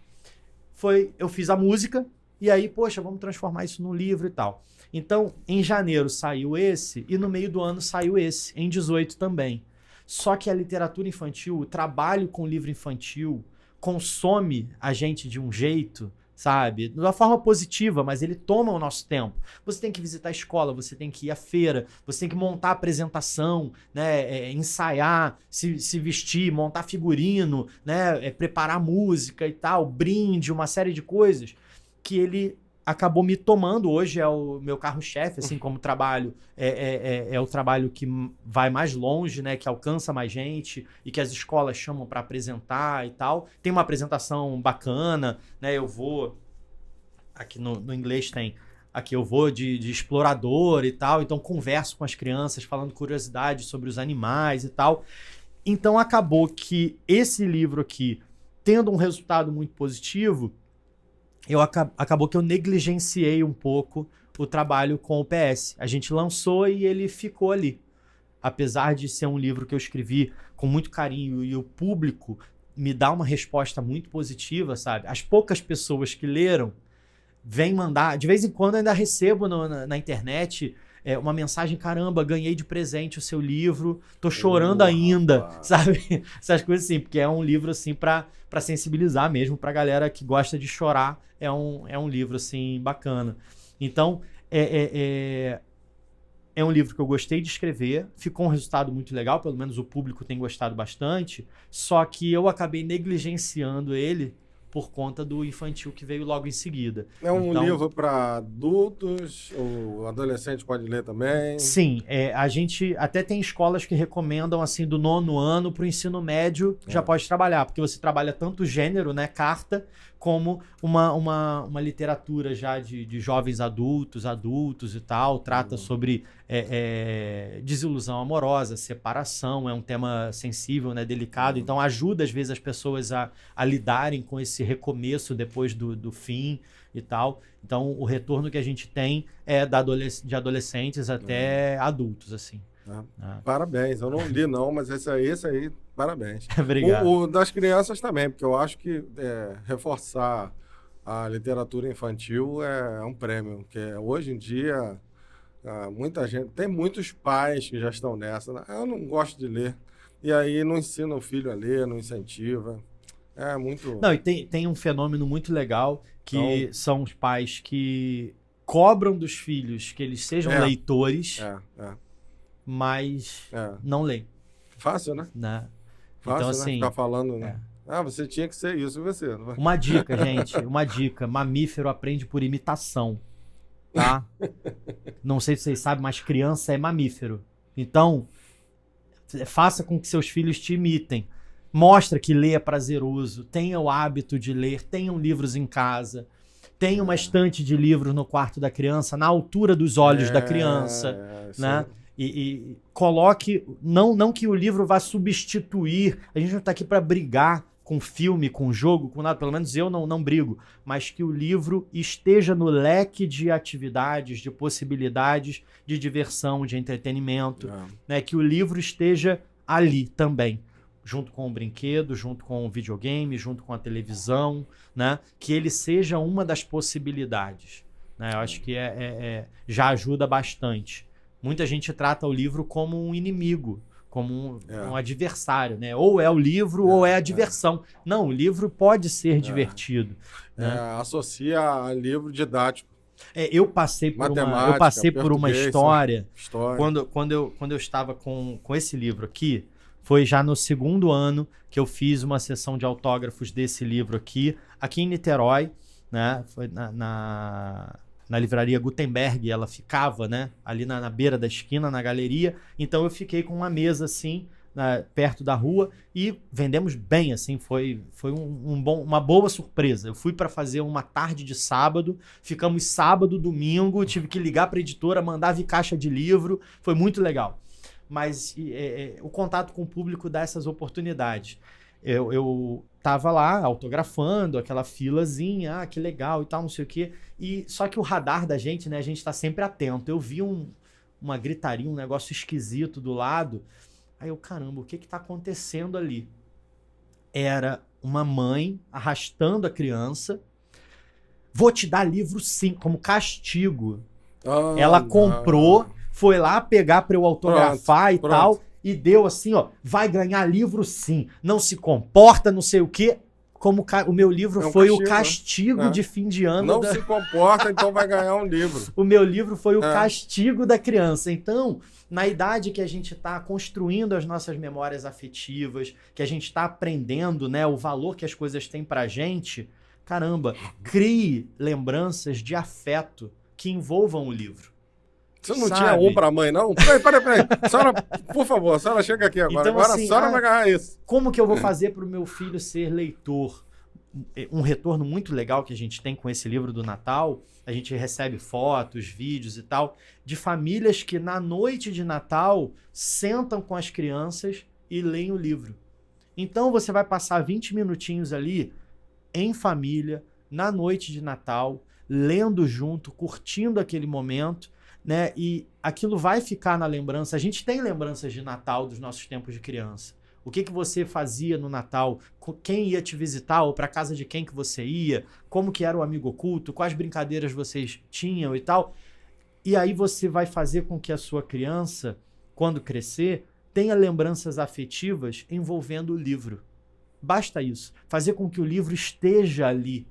eu fiz a música, e aí, poxa, vamos transformar isso num livro e tal. Então, em janeiro saiu esse, e no meio do ano saiu esse, em 18 também. Só que a literatura infantil, o trabalho com o livro infantil, consome a gente de um jeito, sabe? De uma forma positiva, mas ele toma o nosso tempo. Você tem que visitar a escola, você tem que ir à feira, você tem que montar a apresentação, né? Ensaiar, se vestir, montar figurino, né? Preparar música e tal, brinde, uma série de coisas que ele acabou me tomando. Hoje é o meu carro-chefe, assim como trabalho, é o trabalho que vai mais longe, né, que alcança mais gente e que as escolas chamam para apresentar e tal. Tem uma apresentação bacana, né, eu vou, aqui no inglês tem, aqui eu vou de explorador e tal, então converso com as crianças, falando curiosidades sobre os animais e tal. Então acabou que esse livro aqui, tendo um resultado muito positivo, acabou que eu negligenciei um pouco o trabalho com o PS. A gente lançou e ele ficou ali. Apesar de ser um livro que eu escrevi com muito carinho e o público me dá uma resposta muito positiva, sabe? As poucas pessoas que leram vêm mandar... De vez em quando eu ainda recebo na internet uma mensagem, caramba, ganhei de presente o seu livro, tô chorando ainda, sabe? Essas coisas assim, porque é um livro assim para sensibilizar mesmo, pra galera que gosta de chorar, é um livro assim bacana. Então, é um livro que eu gostei de escrever, ficou um resultado muito legal, pelo menos o público tem gostado bastante, só que eu acabei negligenciando ele por conta do infantil que veio logo em seguida. É um livro para adultos, ou adolescente pode ler também? Sim, a gente até tem escolas que recomendam assim do 9º ano para o ensino médio já pode trabalhar, porque você trabalha tanto o gênero, né, carta, como uma literatura já de jovens adultos e tal, trata sobre desilusão amorosa, separação, é um tema sensível, né, delicado, então ajuda às vezes as pessoas a lidarem com esse recomeço depois do fim e tal. Então o retorno que a gente tem é de adolescentes até adultos, assim. Parabéns, eu não li não, mas esse aí parabéns. Obrigado. O das crianças também, porque eu acho que reforçar a literatura infantil é um prêmio, porque hoje em dia muita gente, tem muitos pais que já estão nessa, né? Eu não gosto de ler, e aí não ensina o filho a ler, não incentiva, é muito... Não, e tem um fenômeno muito legal, que são os pais que cobram dos filhos que eles sejam leitores, mas não leem. Fácil, né? Fácil, então, assim, né? Ficar falando, né? Você tinha que ser isso, e você? Não vai? Uma dica, gente, mamífero aprende por imitação, tá? Não sei se vocês sabem, mas criança é mamífero. Então, faça com que seus filhos te imitem. Mostra que ler é prazeroso, tenha o hábito de ler, tenham livros em casa, tenha uma estante de livros no quarto da criança, na altura dos olhos da criança, né? E coloque, não que o livro vá substituir, a gente não está aqui para brigar com filme, com jogo, com nada, pelo menos eu não brigo, mas que o livro esteja no leque de atividades, de possibilidades de diversão, de entretenimento, né? Que o livro esteja ali também, junto com o brinquedo, junto com o videogame, junto com a televisão, né? Que ele seja uma das possibilidades, né? Eu acho que já ajuda bastante. Muita gente trata o livro como um inimigo, como um adversário, né? Ou é o livro ou é a diversão. Não, o livro pode ser divertido. Né? Associa a livro didático. Eu passei por uma história. Quando eu estava com esse livro aqui, foi já no 2º ano que eu fiz uma sessão de autógrafos desse livro aqui em Niterói, né? Foi na livraria Gutenberg, ela ficava, né, ali na beira da esquina, na galeria. Então eu fiquei com uma mesa assim, perto da rua, e vendemos bem, assim, foi uma boa surpresa. Eu fui para fazer uma tarde de sábado, ficamos sábado, domingo, tive que ligar para a editora, mandar vir caixa de livro, foi muito legal. Mas o contato com o público dá essas oportunidades. Eu tava lá autografando, aquela filazinha, que legal e tal, não sei o quê. Só que o radar da gente, né, a gente tá sempre atento. Eu vi uma gritaria, um negócio esquisito do lado. Aí eu, caramba, o que tá acontecendo ali? Era uma mãe arrastando a criança. Vou te dar livro sim, como castigo. Ela comprou, foi lá pegar para eu autografar e tal. E deu assim, ó, vai ganhar livro sim, não se comporta, não sei o quê. Como o meu livro foi castigo, o castigo de fim de ano. Não se comporta, então vai ganhar um livro. O meu livro foi o castigo da criança. Então, na idade que a gente está construindo as nossas memórias afetivas, que a gente está aprendendo, né, o valor que as coisas têm pra gente, caramba, crie lembranças de afeto que envolvam o livro. Você não tinha um pra mãe, não? Peraí. Senhora, por favor, a senhora chega aqui agora. Então, agora assim, a senhora vai ganhar isso. Como que eu vou fazer para o meu filho ser leitor? Um retorno muito legal que a gente tem com esse livro do Natal, a gente recebe fotos, vídeos e tal, de famílias que na noite de Natal sentam com as crianças e leem o livro. Então você vai passar 20 minutinhos ali em família, na noite de Natal, lendo junto, curtindo aquele momento, né? E aquilo vai ficar na lembrança. A gente tem lembranças de Natal dos nossos tempos de criança. O que você fazia no Natal? Quem ia te visitar ou para casa de quem que você ia? Como que era o amigo oculto? Quais brincadeiras vocês tinham e tal? E aí você vai fazer com que a sua criança, quando crescer, tenha lembranças afetivas envolvendo o livro. Basta isso. Fazer com que o livro esteja ali,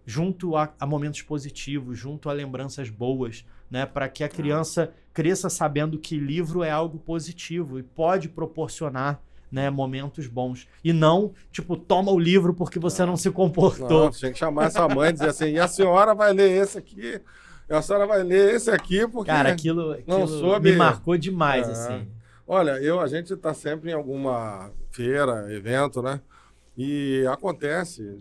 junto a momentos positivos, junto a lembranças boas, né? Para que a criança cresça sabendo que livro é algo positivo e pode proporcionar, né, momentos bons. E não, tipo, toma o livro porque você não se comportou. Não, tinha que chamar essa mãe e dizer assim, e a senhora vai ler esse aqui, e a senhora vai ler esse aqui, porque Cara, aquilo não soube... me marcou demais, assim. Olha, a gente está sempre em alguma feira, evento, né? E acontece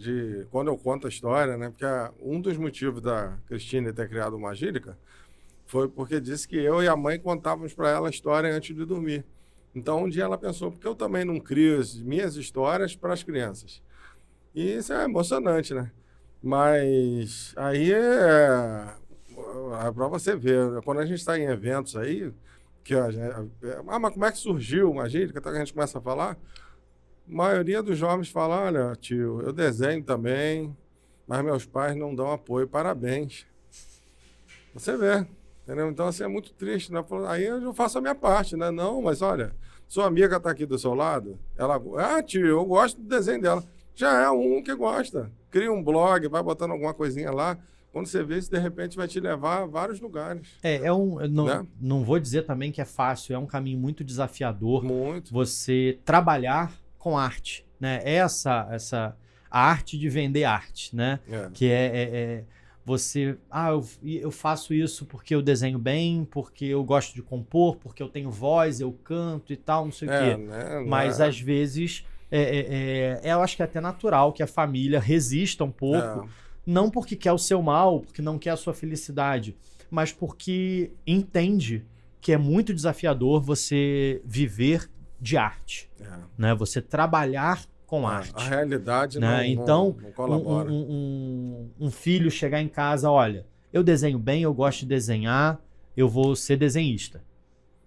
quando eu conto a história, né? Porque um dos motivos da Cristine ter criado o Magílica foi porque disse que eu e a mãe contávamos para ela a história antes de dormir. Então, um dia ela pensou, porque eu também não crio as minhas histórias para as crianças. E isso é emocionante, né? Mas aí é para você ver, quando a gente está em eventos aí, mas como é que surgiu o Magílica? Até que a gente começa a falar, a maioria dos jovens fala, olha, tio, eu desenho também, mas meus pais não dão apoio, parabéns. Você vê, entendeu? Então, assim, é muito triste, né? Aí eu faço a minha parte, né? Não, mas olha, sua amiga está aqui do seu lado, tio, eu gosto do desenho dela. Já é um que gosta. Cria um blog, vai botando alguma coisinha lá. Quando você vê, isso de repente vai te levar a vários lugares. Não vou dizer também que é fácil, é um caminho muito desafiador. Muito. Você trabalhar com arte, né? A arte de vender arte, né? Que você... eu faço isso porque eu desenho bem, porque eu gosto de compor, porque eu tenho voz, eu canto e tal, não sei o quê. Né? Mas às vezes, eu acho que é até natural que a família resista um pouco. Não porque quer o seu mal, porque não quer a sua felicidade, mas porque entende que é muito desafiador você viver de arte, né? Você trabalhar com arte. A realidade né? Então, não colabora. Um filho chegar em casa, olha, eu desenho bem, eu gosto de desenhar, eu vou ser desenhista.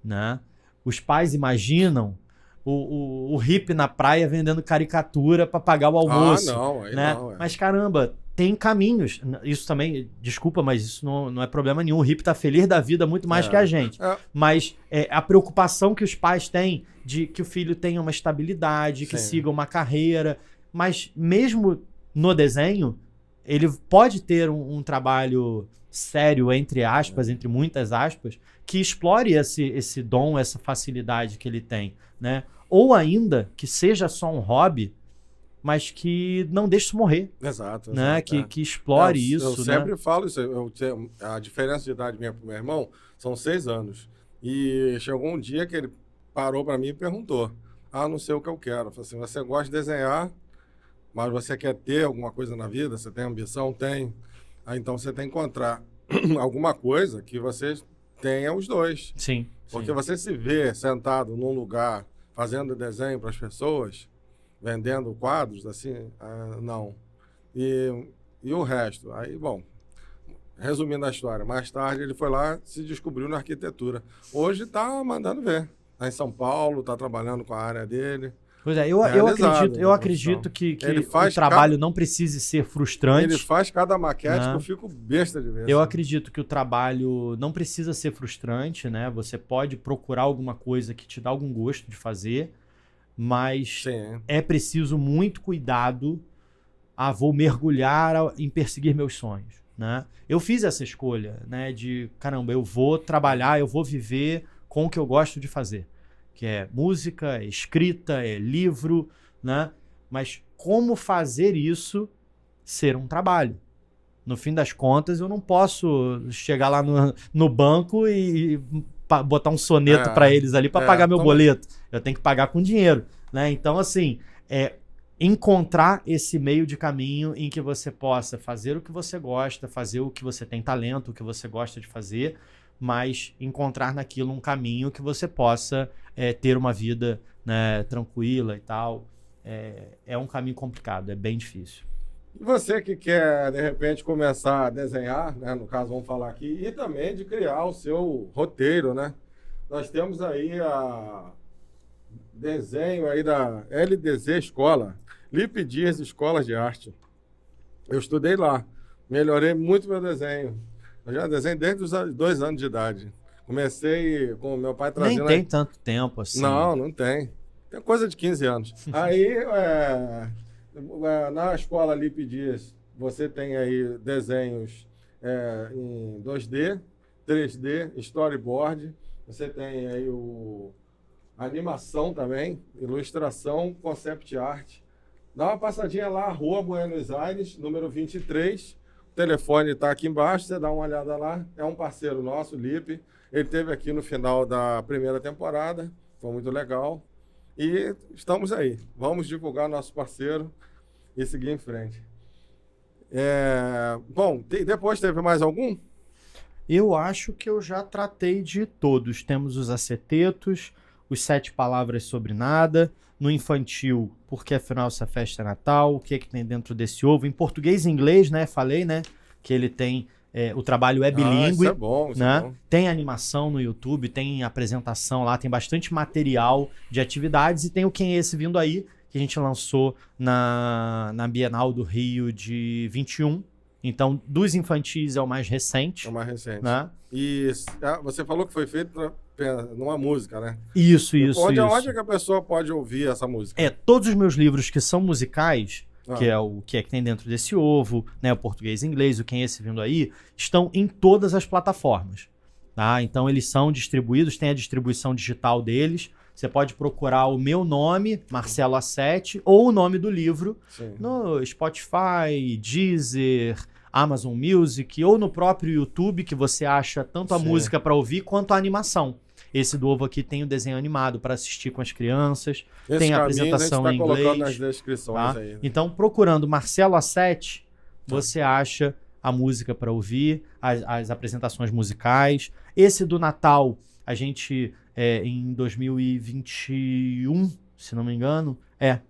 Né? Os pais imaginam o hippie na praia vendendo caricatura para pagar o almoço. Né? Mas caramba, tem caminhos. Isso também, desculpa, mas isso não é problema nenhum. O hippie tá feliz da vida muito mais que a gente. Mas a preocupação que os pais têm de que o filho tenha uma estabilidade, que siga uma carreira. Mas mesmo no desenho, ele pode ter um trabalho sério, entre aspas, entre muitas aspas, que explore esse dom, essa facilidade que ele tem. Né? Ou ainda que seja só um hobby, mas que não deixe isso morrer. Exato. Né? Que explore isso. Eu sempre falo isso. A diferença de idade minha pro meu irmão são 6 anos. E chegou um dia que ele parou para mim e perguntou, não sei o que eu quero. Eu falei assim, você gosta de desenhar, mas você quer ter alguma coisa na vida? Você tem ambição? Tem. Então você tem que encontrar alguma coisa que você tenha os dois. Sim. Porque você se vê sentado num lugar fazendo desenho para as pessoas, vendendo quadros, assim, não. E o resto? Aí, bom, resumindo a história, mais tarde ele foi lá, se descobriu na arquitetura. Hoje está mandando ver. Está em São Paulo, está trabalhando com a área dele. Pois é, eu acredito que o trabalho não precise ser frustrante. Ele faz cada maquete que eu fico besta de ver. Eu acredito que o trabalho não precisa ser frustrante, né? Você pode procurar alguma coisa que te dá algum gosto de fazer, mas é preciso muito cuidado. Vou mergulhar em perseguir meus sonhos, né? Eu fiz essa escolha, né? De, caramba, eu vou trabalhar, eu vou viver com o que eu gosto de fazer. Que é música, é escrita, é livro, né? Mas como fazer isso ser um trabalho? No fim das contas, eu não posso chegar lá no banco e botar um soneto para eles ali para pagar meu boleto. Eu tenho que pagar com dinheiro, né? Então, assim, encontrar esse meio de caminho em que você possa fazer o que você gosta, fazer o que você tem talento, o que você gosta de fazer, mas encontrar naquilo um caminho que você possa ter uma vida, né, tranquila e tal. É um caminho complicado, é bem difícil. E você que quer, de repente, começar a desenhar, né, no caso, vamos falar aqui, e também de criar o seu roteiro, né? Nós temos aí desenho aí da LDZ Escola, Lipe Dias Escola de Arte. Eu estudei lá, melhorei muito meu desenho. Eu já desenho desde os 2 anos de idade. Comecei com o meu pai Nem trazendo... tem tanto tempo assim. Não tem. Tem coisa de 15 anos. Aí, na escola Lipe Dias, você tem aí desenhos em 2D, 3D, storyboard. Você tem aí animação também, ilustração, concept art. Dá uma passadinha lá, Rua Buenos Aires, número 23. O telefone está aqui embaixo, você dá uma olhada lá. É um parceiro nosso, Lipe. Ele esteve aqui no final da primeira temporada, foi muito legal. E estamos aí. Vamos divulgar nosso parceiro e seguir em frente. Bom, depois teve mais algum? Eu acho que eu já tratei de todos. Temos os acetetos, os 7 palavras sobre nada. No infantil, porque afinal essa festa é Natal, o que é que tem dentro desse ovo. Em português e inglês, né? Falei, né? Que ele tem... o trabalho é bilíngue, isso é bom, né? é bom. Tem animação no YouTube, tem apresentação lá, tem bastante material de atividades e tem o Quem é Esse Vindo Aí, que a gente lançou na Bienal do Rio de 21. Então, dos infantis é o mais recente. É o mais recente. Né? E você falou que foi feito numa música, né? Isso. Onde é que a pessoa pode ouvir essa música? Todos os meus livros que são musicais... que é o que tem dentro desse ovo, né? O português e inglês, o Quem é Esse Vindo Aí, estão em todas as plataformas. Tá? Então eles são distribuídos, tem a distribuição digital deles. Você pode procurar o meu nome, Marcelo A7, ou o nome do livro no Spotify, Deezer, Amazon Music, ou no próprio YouTube, que você acha tanto a música para ouvir quanto a animação. Esse do ovo aqui tem o desenho animado para assistir com as crianças. Tem a apresentação em inglês. Colocando nas descrições aí. Então, procurando Marcelo A7, você acha a música para ouvir, as apresentações musicais. Esse do Natal, a gente, em 2021, se não me engano,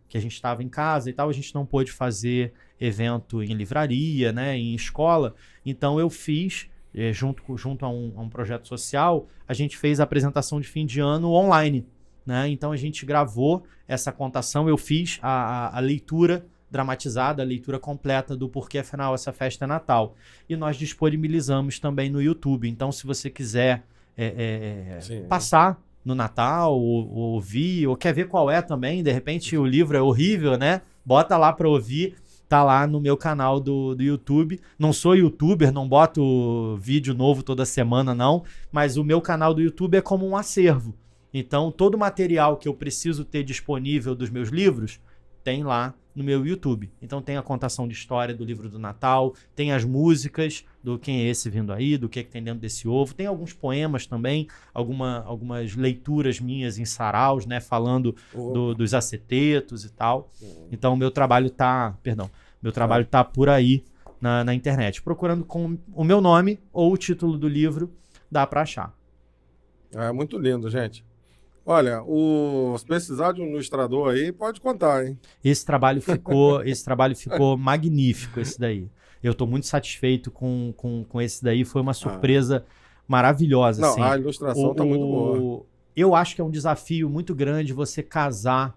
que a gente estava em casa e tal, a gente não pôde fazer evento em livraria, né, em escola. Então, eu fiz... junto a um projeto social, a gente fez a apresentação de fim de ano online, né? Então a gente gravou essa contação, eu fiz a leitura dramatizada, a leitura completa do porquê afinal essa festa é Natal. E nós disponibilizamos também no YouTube. Então se você quiser passar no Natal, ou ouvir, ou quer ver qual é também, de repente o livro é horrível, né? Bota lá para ouvir. Tá lá no meu canal do YouTube. Não sou youtuber, não boto vídeo novo toda semana, não. Mas o meu canal do YouTube é como um acervo. Então, todo o material que eu preciso ter disponível dos meus livros, tem lá no meu YouTube. Então, tem a contação de história do livro do Natal, tem as músicas do Quem é Esse Vindo Aí, do que é que tem dentro desse ovo. Tem alguns poemas também, algumas leituras minhas em saraus, né? Falando dos acetetos e tal. Então, o meu trabalho tá... Meu trabalho tá por aí na internet. Procurando com o meu nome ou o título do livro, dá para achar. É muito lindo, gente. Olha, se precisar de um ilustrador aí, pode contar, hein? Esse trabalho ficou magnífico, esse daí. Eu tô muito satisfeito com esse daí. Foi uma surpresa maravilhosa. Não, assim. a ilustração tá muito boa. Eu acho que é um desafio muito grande você casar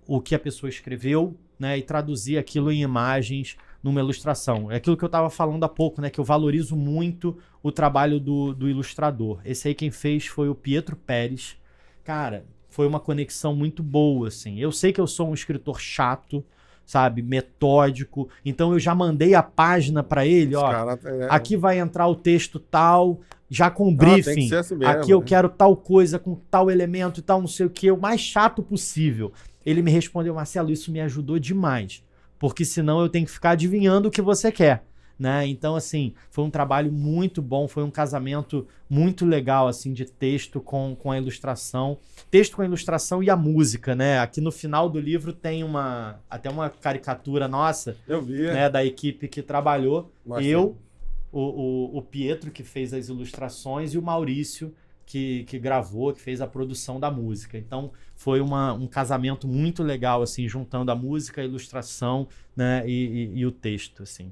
o que a pessoa escreveu, né, e traduzir aquilo em imagens numa ilustração. É aquilo que eu estava falando há pouco, né, que eu valorizo muito o trabalho do ilustrador. Esse aí quem fez foi o Pietro Pérez. Cara, foi uma conexão muito boa, assim. Eu sei que eu sou um escritor chato, sabe, metódico, então eu já mandei a página para ele, ó, aqui vai entrar o texto tal, já com briefing, tem que ser assim mesmo, aqui eu quero tal coisa com tal elemento e tal, não sei o que, o mais chato possível. Ele me respondeu, Marcelo, isso me ajudou demais, porque senão eu tenho que ficar adivinhando o que você quer, né? Então, assim, foi um trabalho muito bom, foi um casamento muito legal, assim, de texto com a ilustração. Texto com a ilustração e a música, né? Aqui no final do livro tem até uma caricatura nossa, eu vi, né, da equipe que trabalhou. Bastante. Eu, o Pietro, que fez as ilustrações, e o Maurício, que gravou, que fez a produção da música. Então, foi um casamento muito legal, assim, juntando a música, a ilustração, né, e o texto, assim.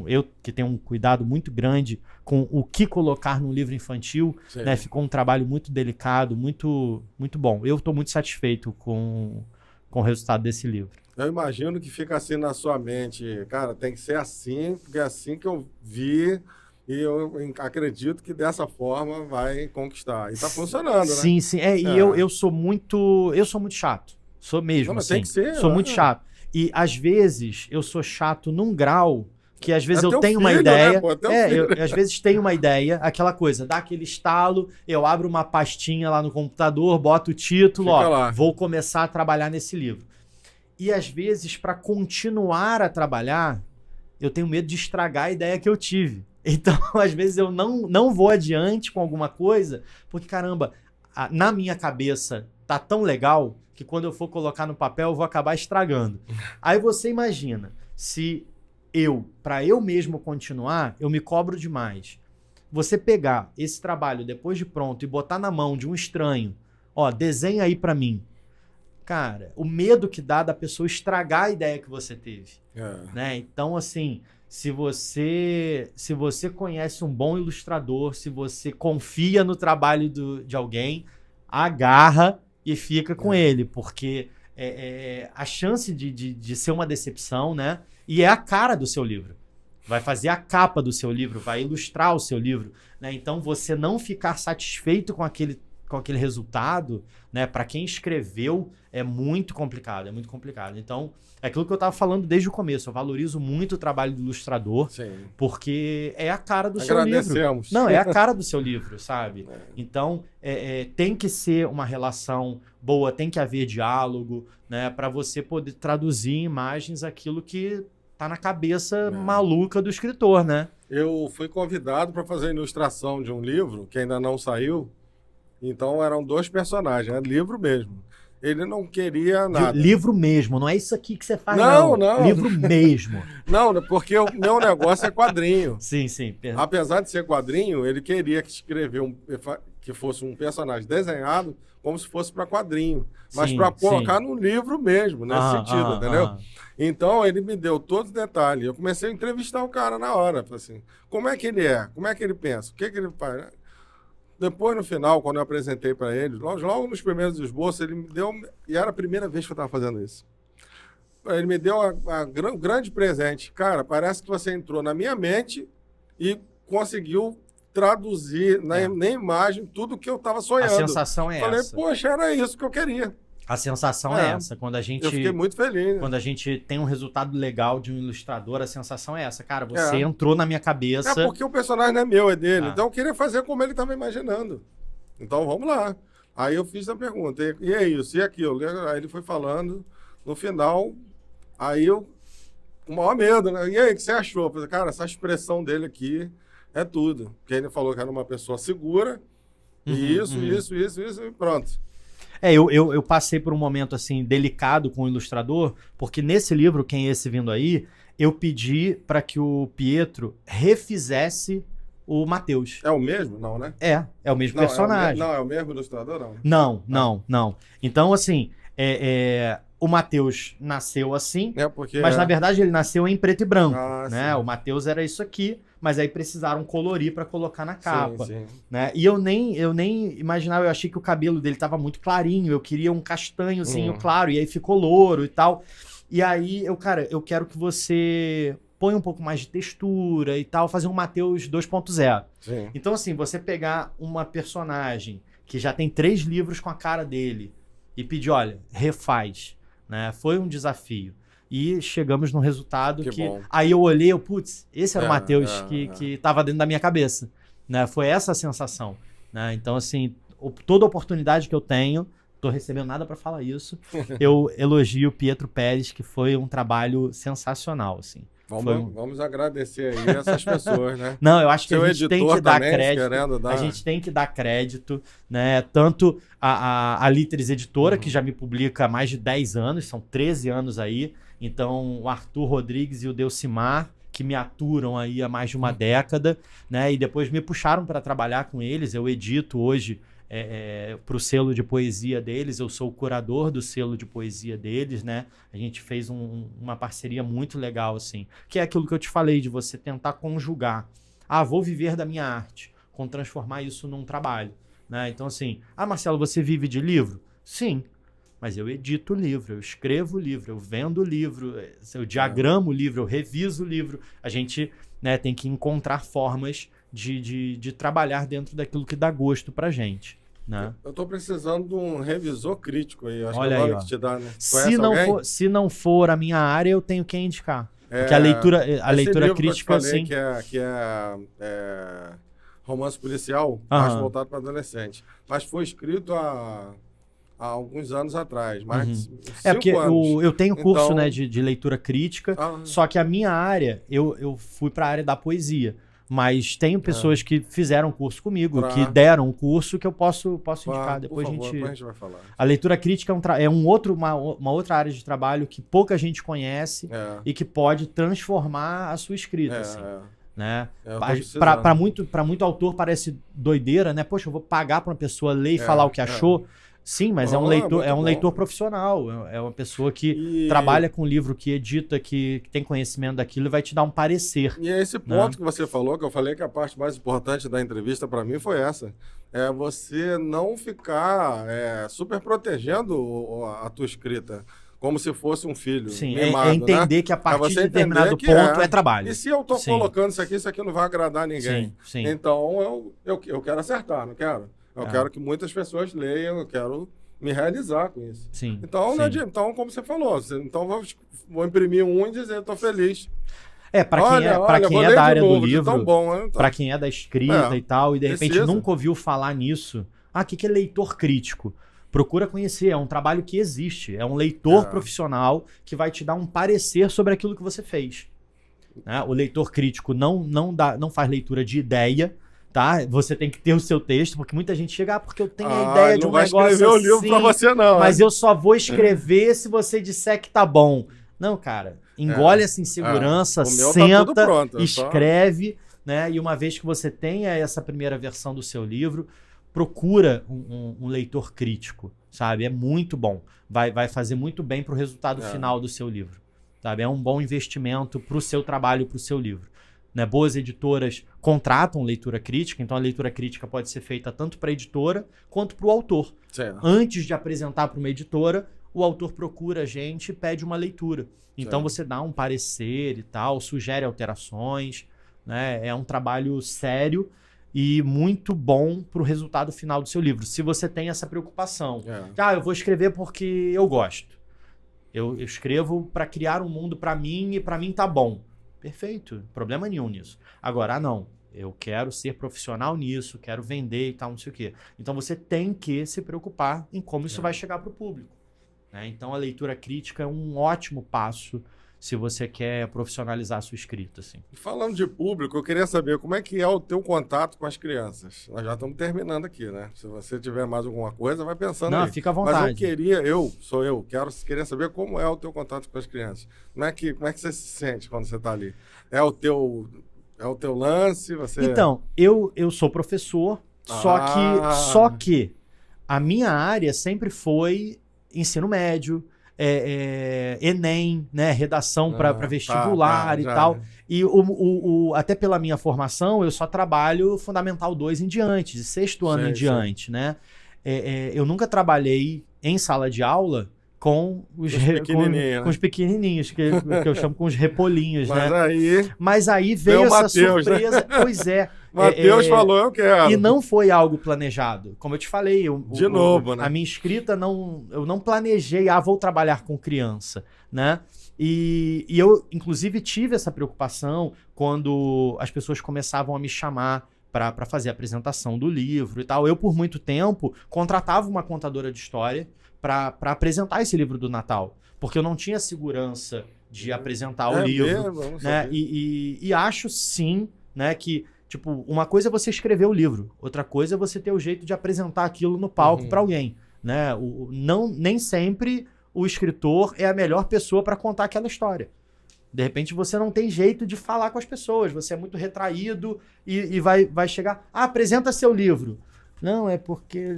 Eu que tenho um cuidado muito grande com o que colocar no livro infantil, né, ficou um trabalho muito delicado, muito, muito bom. Eu estou muito satisfeito com o resultado desse livro. Eu imagino que fica assim na sua mente, cara, tem que ser assim, porque é assim que eu vi E eu acredito que dessa forma vai conquistar. E tá funcionando, né? Sim, sim. E eu sou muito chato. Sou mesmo, Não, mas assim. tem que ser, Sou né? muito chato. E às vezes eu sou chato num grau que às vezes É eu teu tenho uma filho, ideia. né, pô? É teu filho. Eu às vezes tenho uma ideia, aquela coisa, dá aquele estalo, eu abro uma pastinha lá no computador, boto o título, Fica ó, lá. vou começar a trabalhar nesse livro. E às vezes, para continuar a trabalhar, eu tenho medo de estragar a ideia que eu tive. Então, às vezes, eu não vou adiante com alguma coisa, porque, caramba, na minha cabeça tá tão legal que quando eu for colocar no papel, eu vou acabar estragando. Aí você imagina, se para eu mesmo continuar, eu me cobro demais. Você pegar esse trabalho depois de pronto e botar na mão de um estranho, ó, desenha aí para mim. Cara, o medo que dá da pessoa estragar a ideia que você teve, né? Então, assim, se você conhece um bom ilustrador, se você confia no trabalho de alguém, agarra e fica com ele, porque a chance de ser uma decepção, né? E é a cara do seu livro. Vai fazer a capa do seu livro, vai ilustrar o seu livro, né? Então, você não ficar satisfeito com aquele resultado, né, para quem escreveu, é muito complicado, Então, é aquilo que eu estava falando desde o começo, eu valorizo muito o trabalho do ilustrador, Sim. porque é a cara do seu livro. Agradecemos. Não, é a cara do seu livro, sabe? Então, tem que ser uma relação boa, tem que haver diálogo, né, para você poder traduzir em imagens aquilo que tá na cabeça maluca do escritor, né? Eu fui convidado para fazer a ilustração de um livro que ainda não saiu. Então eram 2 personagens, é livro mesmo. Ele não queria nada. Livro mesmo, não é isso aqui que você faz, Não. Livro mesmo. Não, porque o meu negócio é quadrinho. Sim. Apesar de ser quadrinho, ele queria que que fosse um personagem desenhado como se fosse para quadrinho. Mas para colocar no livro mesmo, nesse sentido, entendeu? Então ele me deu todos os detalhes. Eu comecei a entrevistar o cara na hora. Falei assim, como é que ele é? Como é que ele pensa? O que ele faz? Depois, no final, quando eu apresentei para ele, logo nos primeiros esboços, ele me deu... E era a primeira vez que eu estava fazendo isso. Ele me deu um grande presente. Cara, parece que você entrou na minha mente e conseguiu traduzir na imagem tudo que eu estava sonhando. A sensação é Falei, essa. Poxa, era isso que eu queria. A sensação é essa. Quando a gente... Eu fiquei muito feliz. Né? Quando a gente tem um resultado legal de um ilustrador, a sensação é essa. Cara, você entrou na minha cabeça... É porque o personagem não é meu, é dele. Então eu queria fazer como ele estava imaginando. Então vamos lá. Aí eu fiz a pergunta. E é isso, e aquilo. Aí ele foi falando. No final, aí eu... Com o maior medo, né? E aí, o que você achou? Eu falei, cara, essa expressão dele aqui é tudo. Porque ele falou que era uma pessoa segura. E isso, e pronto. Eu passei por um momento assim delicado com o ilustrador, porque nesse livro, Quem é Esse Vindo Aí, eu pedi para que o Pietro refizesse o Matheus. É o mesmo? Não, né? É o mesmo personagem. É o mesmo ilustrador, não? Não. Então, assim, o Matheus nasceu assim, mas na verdade ele nasceu em preto e branco, né? Sim. O Matheus era isso aqui, mas aí precisaram colorir para colocar na capa, sim. né? E eu nem imaginava, eu achei que o cabelo dele tava muito clarinho, eu queria um castanhozinho claro, e aí ficou louro e tal. E aí, eu quero que você põe um pouco mais de textura e tal, fazer um Matheus 2.0. Então, assim, você pegar uma personagem que já tem 3 livros com a cara dele e pedir, olha, refaz, né? Foi um desafio. E chegamos no resultado que bom. Aí eu olhei, putz, esse era o Matheus que tava dentro da minha cabeça, né? Foi essa a sensação, né? Então, assim, toda oportunidade que eu tenho, tô recebendo nada para falar isso, eu elogio o Pietro Pérez, que foi um trabalho sensacional, assim. Vamos agradecer aí essas pessoas, né? Não, eu acho que a gente tem que dar crédito. A gente tem que dar crédito, né? Tanto a Literis Editora, que já me publica há mais de 10 anos, são 13 anos aí. Então, o Arthur Rodrigues e o Delcimar, que me aturam aí há mais de uma década, né? E depois me puxaram para trabalhar com eles. Eu edito hoje para o selo de poesia deles, eu sou o curador do selo de poesia deles, né? A gente fez uma parceria muito legal, assim, que é aquilo que eu te falei, de você tentar conjugar. Vou viver da minha arte, com transformar isso num trabalho, né? Então, assim, Marcelo, você vive de livro? Sim. mas eu edito o livro, eu escrevo o livro, eu vendo o livro, eu diagramo o livro, eu reviso o livro. A gente, né, tem que encontrar formas de trabalhar dentro daquilo que dá gosto pra gente. Né? Eu tô precisando de um revisor crítico aí. Acho Olha que é o aí, nome ó. que te dá, né? Se não for a minha área, eu tenho quem indicar. Porque a Esse leitura livro crítica, que eu te falei, sim. que é romance policial, mais voltado para adolescente. Mas foi escrito há alguns anos atrás, mais de 5 porque anos. eu tenho curso, Então, né, de leitura crítica, só que a minha área, eu fui para a área da poesia. Mas tenho pessoas que fizeram curso comigo, que deram o curso que eu posso indicar. Depois depois a gente vai falar. A leitura crítica é uma outra área de trabalho que pouca gente conhece e que pode transformar a sua escrita. Assim, né? Para muito autor parece doideira, né? Poxa, eu vou pagar para uma pessoa ler e falar o que achou. Sim, mas é um leitor profissional. É uma pessoa que trabalha com livro, que edita, que tem conhecimento daquilo e vai te dar um parecer. E é esse ponto que você falou, que eu falei que a parte mais importante da entrevista para mim foi essa. É você não ficar super protegendo a tua escrita. Como se fosse um filho. Sim, mimado, é entender, né, que a partir de determinado ponto é trabalho. E se eu tô colocando isso aqui não vai agradar ninguém. Sim. Então eu quero acertar, não quero. Eu quero que muitas pessoas leiam, eu quero me realizar com isso. Sim. Então, então como você falou, então vou imprimir um e dizer, eu tô feliz. Para quem é da área do livro, tão bom, né? para quem é da escrita e tal, e de repente nunca ouviu falar nisso. O que é leitor crítico? Procura conhecer, é um trabalho que existe. É um leitor profissional que vai te dar um parecer sobre aquilo que você fez. Né? O leitor crítico não faz leitura de ideia, tá? Você tem que ter o seu texto, porque muita gente chega, porque eu tenho a ideia de um negócio assim. Não vai escrever o livro pra você não. Mas eu só vou escrever se você disser que tá bom. Não, cara. Engole essa insegurança, senta, tá pronto, escreve, né? E uma vez que você tenha essa primeira versão do seu livro, procura um leitor crítico, sabe? É muito bom. Vai fazer muito bem pro resultado final do seu livro, sabe? É um bom investimento pro seu trabalho, pro seu livro. Né? Boas editoras contratam leitura crítica, então a leitura crítica pode ser feita tanto para a editora quanto para o autor. Certo. Antes de apresentar para uma editora, o autor procura a gente e pede uma leitura. Então você dá um parecer e tal, sugere alterações, né? É um trabalho sério e muito bom para o resultado final do seu livro. Se você tem essa preocupação. Eu vou escrever porque eu gosto. Eu escrevo para criar um mundo para mim e para mim tá bom. Perfeito, problema nenhum nisso. Agora, não, eu quero ser profissional nisso, quero vender e tal, não sei o quê. Então você tem que se preocupar em como isso vai chegar para o público. Né? Então a leitura crítica é um ótimo passo se você quer profissionalizar a sua escrita. Assim. Falando de público, eu queria saber como é que é o teu contato com as crianças. Nós já estamos terminando aqui, né? Se você tiver mais alguma coisa, vai pensando aí. Não, fica à vontade. Mas queria saber como é o teu contato com as crianças. Como é que você se sente quando você está ali? É o teu lance? Então, eu sou professor, só que a minha área sempre foi ensino médio, Enem, né, redação para vestibular e tal. E até pela minha formação, eu só trabalho Fundamental 2 em diante, de 6º ano em diante, né? Eu nunca trabalhei em sala de aula com os pequenininhos, que eu chamo com os repolinhos, Mas aí veio essa surpresa. Né? Pois é. Matheus falou, eu quero. E não foi algo planejado. Como eu te falei, né? A minha escrita, eu não planejei, vou trabalhar com criança, né? E eu, inclusive, tive essa preocupação quando as pessoas começavam a me chamar para fazer a apresentação do livro e tal. Eu, por muito tempo, contratava uma contadora de história para apresentar esse livro do Natal, porque eu não tinha segurança de apresentar o livro. Né? E acho, sim, né, que tipo, uma coisa é você escrever o livro, outra coisa é você ter o jeito de apresentar aquilo no palco para alguém. Né? Nem sempre o escritor é a melhor pessoa para contar aquela história. De repente você não tem jeito de falar com as pessoas, você é muito retraído e vai chegar, apresenta seu livro. Não, é porque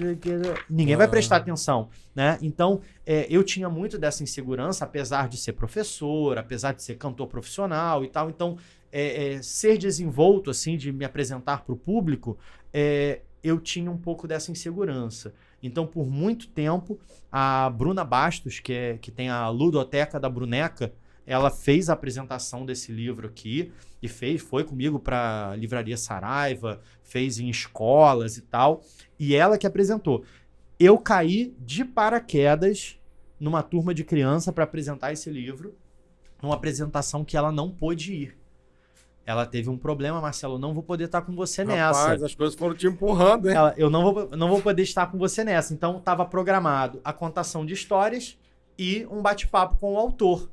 ninguém vai prestar atenção, né? Então, eu tinha muito dessa insegurança, apesar de ser professor, apesar de ser cantor profissional e tal. Então, ser desenvolto, assim, de me apresentar para o público, eu tinha um pouco dessa insegurança. Então, por muito tempo, a Bruna Bastos, que tem a Ludoteca da Bruneca, ela fez a apresentação desse livro aqui e foi comigo para a Livraria Saraiva, fez em escolas e tal, e ela que apresentou. Eu caí de paraquedas numa turma de criança para apresentar esse livro, numa apresentação que ela não pôde ir. Ela teve um problema, Marcelo, eu não vou poder estar com você nessa. Rapaz, as coisas foram te empurrando, hein? Eu não vou poder estar com você nessa. Então, estava programado a contação de histórias e um bate-papo com o autor.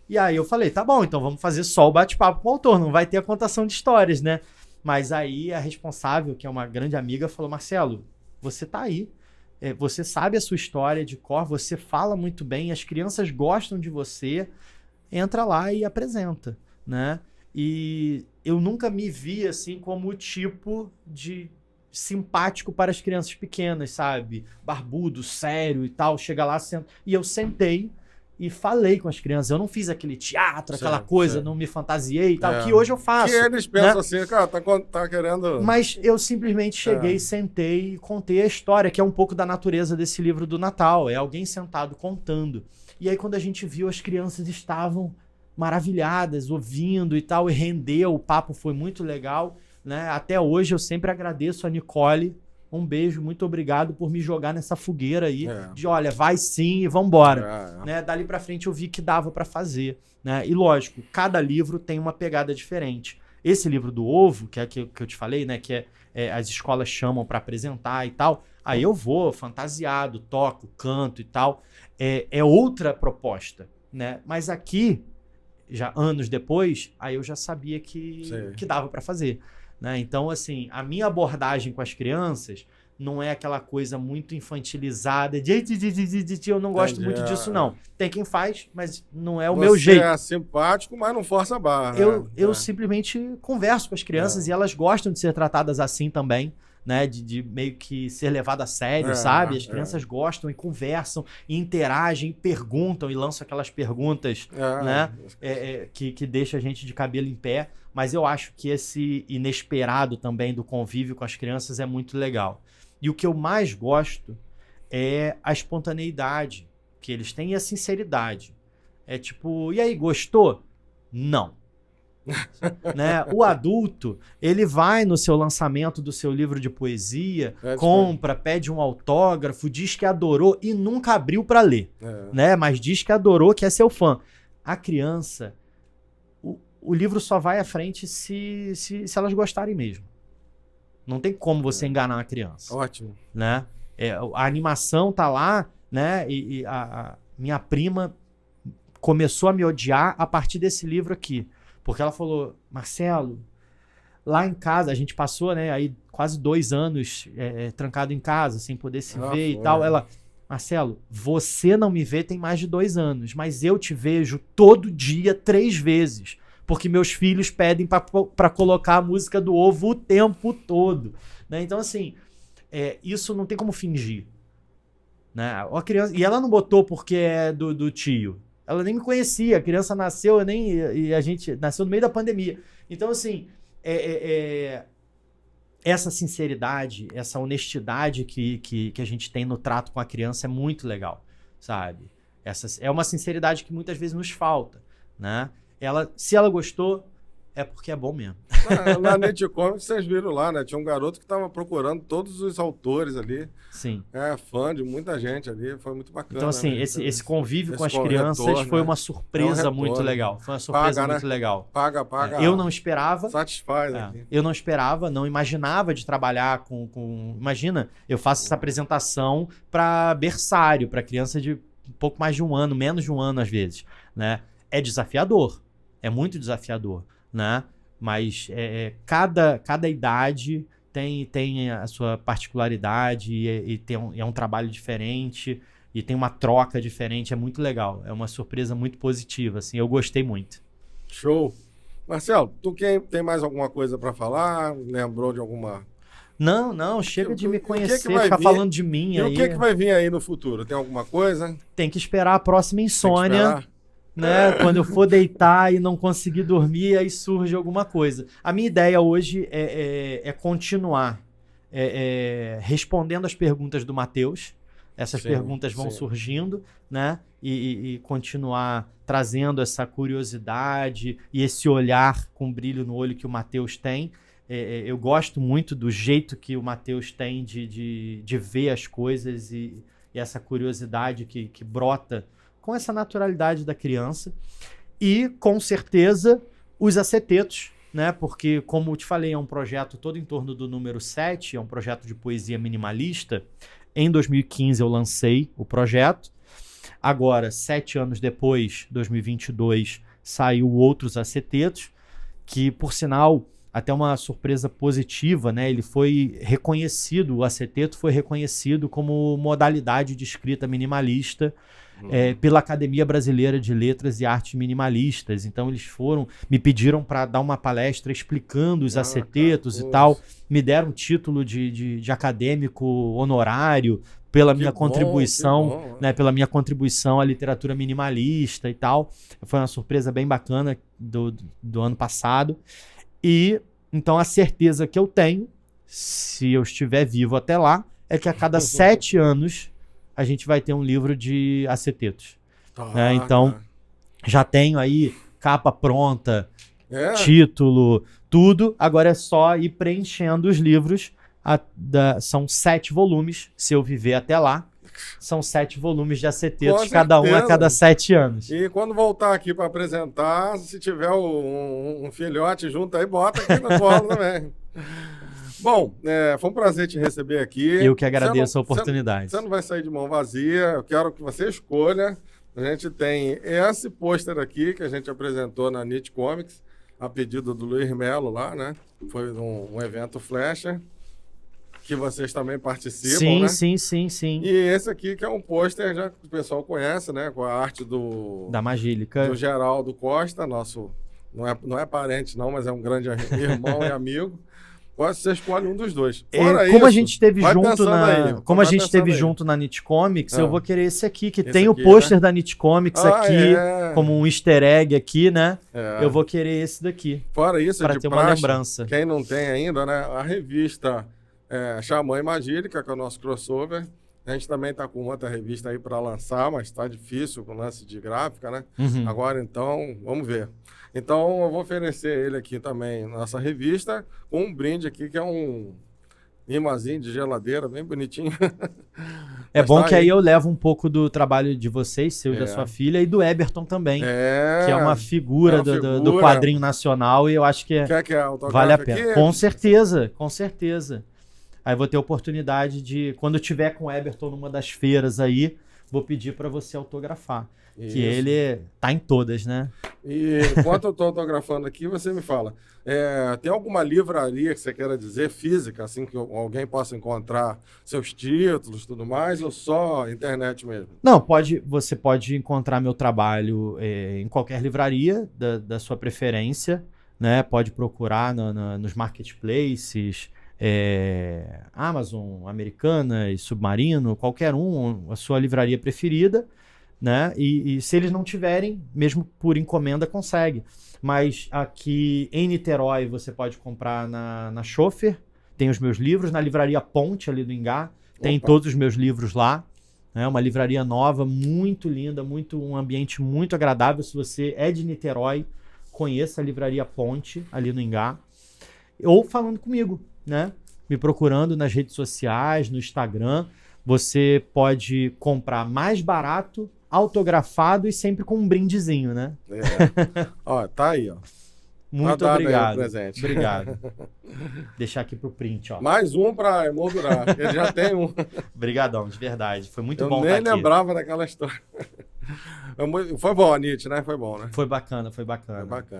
E aí eu falei, tá bom, então vamos fazer só o bate-papo com o autor, não vai ter a contação de histórias, né? Mas aí a responsável, que é uma grande amiga, falou, Marcelo, você tá aí, você sabe a sua história de cor, você fala muito bem, as crianças gostam de você, entra lá e apresenta, né? E eu nunca me vi assim como o tipo de simpático para as crianças pequenas, sabe? Barbudo, sério e tal. Chega lá, e eu sentei e falei com as crianças. Eu não fiz aquele teatro, aquela coisa, não me fantasiei e tal, que hoje eu faço. Que eles pensam, né? assim, cara, tá querendo... Mas eu simplesmente cheguei, sentei e contei a história, que é um pouco da natureza desse livro do Natal. É alguém sentado contando. E aí quando a gente viu, as crianças estavam maravilhadas, ouvindo e tal, e rendeu, o papo foi muito legal, né? Até hoje eu sempre agradeço a Nicole, um beijo, muito obrigado por me jogar nessa fogueira aí, de olha, vai sim e vambora. Né? Dali pra frente eu vi que dava pra fazer, né? E lógico, cada livro tem uma pegada diferente. Esse livro do ovo, que é que eu te falei, né? Que as escolas chamam pra apresentar e tal, aí eu vou fantasiado, toco, canto e tal, é outra proposta, né? Mas aqui já anos depois, aí eu já sabia que dava para fazer, né? Então, assim, a minha abordagem com as crianças não é aquela coisa muito infantilizada de eu não gosto muito disso, não. Tem quem faz, mas não é o meu jeito. Você é simpático, mas não força a barra. Eu simplesmente converso com as crianças e elas gostam de ser tratadas assim também, né, de meio que ser levado a sério, sabe? As crianças gostam e conversam, e interagem, e perguntam, e lançam aquelas perguntas, né, que deixa a gente de cabelo em pé. Mas eu acho que esse inesperado também do convívio com as crianças é muito legal. E o que eu mais gosto é a espontaneidade que eles têm e a sinceridade. É tipo, e aí, gostou? Não. Né? O adulto, ele vai no seu lançamento do seu livro de poesia, compra, pede um autógrafo, diz que adorou e nunca abriu para ler, né? Mas diz que adorou, que é seu fã. A criança, o livro só vai à frente se elas gostarem mesmo. Não tem como você enganar uma criança. Ótimo. Né? A animação tá lá, né? E a minha prima começou a me odiar a partir desse livro aqui. Porque ela falou, Marcelo, lá em casa, a gente passou, né, aí quase 2 anos trancado em casa, sem poder se ver e tal. Ela, Marcelo, você não me vê tem mais de 2 anos, mas eu te vejo todo dia 3 vezes, porque meus filhos pedem para colocar a música do ovo o tempo todo. Né? Então, assim, isso não tem como fingir. Né? A criança, e ela não botou porque é do tio. Ela nem me conhecia, a criança nasceu, e a gente nasceu no meio da pandemia. Então, assim, essa sinceridade, essa honestidade que a gente tem no trato com a criança é muito legal, sabe? É uma sinceridade que muitas vezes nos falta, né? Se ela gostou, é porque é bom mesmo. Na Netcomics, vocês viram lá, né? Tinha um garoto que estava procurando todos os autores ali. Sim. Fã de muita gente ali. Foi muito bacana. Então, assim, né? esse convívio com as crianças foi uma surpresa muito legal. Foi uma surpresa muito legal. Paga. Eu não esperava. Satisfaz aqui. Eu não esperava, não imaginava de trabalhar com... Imagina, eu faço essa apresentação para berçário, para criança de um pouco mais de 1 ano, menos de 1 ano às vezes, né? É desafiador. É muito desafiador, né? Mas cada idade tem a sua particularidade e é um trabalho diferente e tem uma troca diferente. É muito legal. É uma surpresa muito positiva, assim. Eu gostei muito. Show. Marcelo, tu tem mais alguma coisa para falar? Lembrou de alguma... Não, chega de me conhecer, ficar falando de mim aí. E o que vai vir aí no futuro? Tem alguma coisa? Tem que esperar a próxima insônia, né? Quando eu for deitar e não conseguir dormir, aí surge alguma coisa. A minha ideia hoje é continuar respondendo as perguntas do Mateus. Essas Sim, perguntas vão sim. surgindo, né? E continuar trazendo essa curiosidade e esse olhar com brilho no olho que o Mateus tem. Eu gosto muito do jeito que o Mateus tem de ver as coisas e essa curiosidade que brota com essa naturalidade da criança. E, com certeza, os acetetos, né? Porque, como eu te falei, é um projeto todo em torno do número 7, é um projeto de poesia minimalista. Em 2015 eu lancei o projeto. Agora, 7 anos depois, 2022, saiu Outros Acetetos, que, por sinal, até uma surpresa positiva, né? Ele foi reconhecido, o aceteto foi reconhecido como modalidade de escrita minimalista pela Academia Brasileira de Letras e Artes Minimalistas. Então eles me pediram para dar uma palestra explicando os acetetos e tal, me deram um título de acadêmico honorário pela minha contribuição, né, pela minha contribuição à literatura minimalista e tal. Foi uma surpresa bem bacana do ano passado. E então a certeza que eu tenho, se eu estiver vivo até lá, é que a cada 7 anos a gente vai ter um livro de acetetos. Então, já tenho aí capa pronta, título, tudo. Agora é só ir preenchendo os livros. São 7 volumes, se eu viver até lá. São 7 volumes de acetetos, cada um a cada 7 anos. E quando voltar aqui para apresentar, se tiver um filhote junto aí, bota aqui no colo também. Bom, foi um prazer te receber aqui. Eu que agradeço a oportunidade. Você não vai sair de mão vazia, eu quero que você escolha. A gente tem esse pôster aqui que a gente apresentou na Nit Comics, a pedido do Luiz Melo lá, né? Foi um evento Flecha, que vocês também participam, sim, né? Sim. E esse aqui que é um pôster já que o pessoal conhece, né? Com a arte da Magílica. Do Geraldo Costa, nosso... Não é parente não, mas é um grande irmão e amigo. Você escolhe um dos dois. Como a gente esteve junto na Nit Comics, eu vou querer esse aqui, que tem o pôster da Nit Comics aqui, como um easter egg aqui, né? Eu vou querer esse daqui. Fora isso, para ter uma lembrança. Quem não tem ainda, né? A revista Xamã e Magílica, que é o nosso crossover. A gente também está com outra revista aí para lançar, mas está difícil com o lance de gráfica, né? Agora, então, vamos ver. Então, eu vou oferecer ele aqui também, nossa revista, com um brinde aqui, que é um imazinho de geladeira, bem bonitinho. É bom que aí eu levo um pouco do trabalho de vocês, seu e da sua filha, e do Eberton também, que é uma figura, do quadrinho nacional, e eu acho que vale a pena. Aqui? Com certeza. Aí vou ter oportunidade de, quando eu tiver com o Eberton numa das feiras aí, vou pedir para você autografar. Isso. Que ele tá em todas, né? E enquanto eu tô autografando aqui, você me fala, tem alguma livraria que você queira dizer, física, assim, que alguém possa encontrar seus títulos e tudo mais, ou só internet mesmo? Não, você pode encontrar meu trabalho em qualquer livraria da sua preferência, né? Pode procurar nos marketplaces, Amazon, Americanas, Submarino, qualquer a sua livraria preferida, né? E se eles não tiverem, mesmo por encomenda, consegue. Mas aqui em Niterói você pode comprar na Schofer, tem os meus livros, na livraria Ponte ali do Ingá, tem todos os meus livros lá. É uma livraria nova, muito linda, um ambiente muito agradável. Se você é de Niterói, conheça a livraria Ponte ali no Ingá. Ou falando comigo, né? Me procurando nas redes sociais, no Instagram. Você pode comprar mais barato, autografado e sempre com um brindezinho, né? Ó, tá aí, ó. Muito obrigado. Presente. Obrigado. Deixar aqui pro print, ó. Mais um para emoldurar. Ele já tem um. Obrigadão, de verdade. Foi muito bom estar aqui. Eu nem lembrava daquela história. Foi bom, Anitta, né? Foi bom, né? Foi bacana.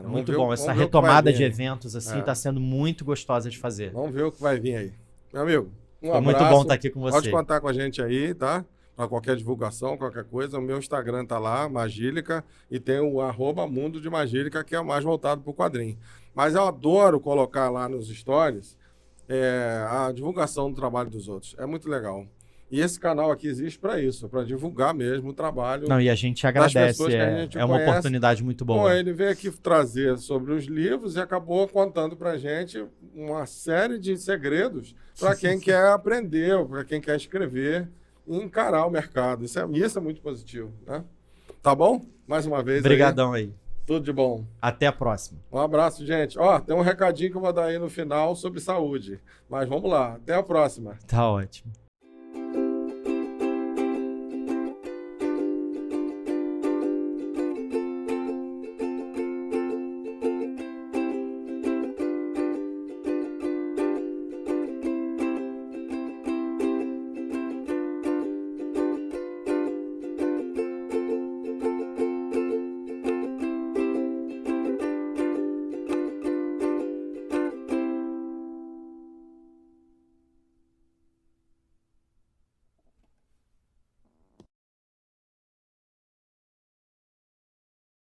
Muito bom. Essa retomada de eventos, assim, tá sendo muito gostosa de fazer. Vamos ver o que vai vir aí. Meu amigo, foi muito bom estar aqui com você. Pode contar com a gente aí, tá? Para qualquer divulgação, qualquer coisa. O meu Instagram tá lá, Magílica, e tem o @Mundo de Magílica, que é mais voltado pro quadrinho. Mas eu adoro colocar lá nos stories a divulgação do trabalho dos outros. É muito legal. E esse canal aqui existe para isso, para divulgar mesmo o trabalho. Não, e a gente agradece, pessoas que a gente é uma conhece. oportunidade muito Bom, boa. ele veio aqui trazer sobre os livros e acabou contando para gente uma série de segredos para quem quer aprender, para quem quer escrever e encarar o mercado. Isso é muito positivo, né? Tá bom? Mais uma vez Obrigadão aí. Tudo de bom. Até a próxima. Um abraço, gente. Ó, tem um recadinho que eu vou dar aí no final sobre saúde. Mas vamos lá. Até a próxima. Tá ótimo.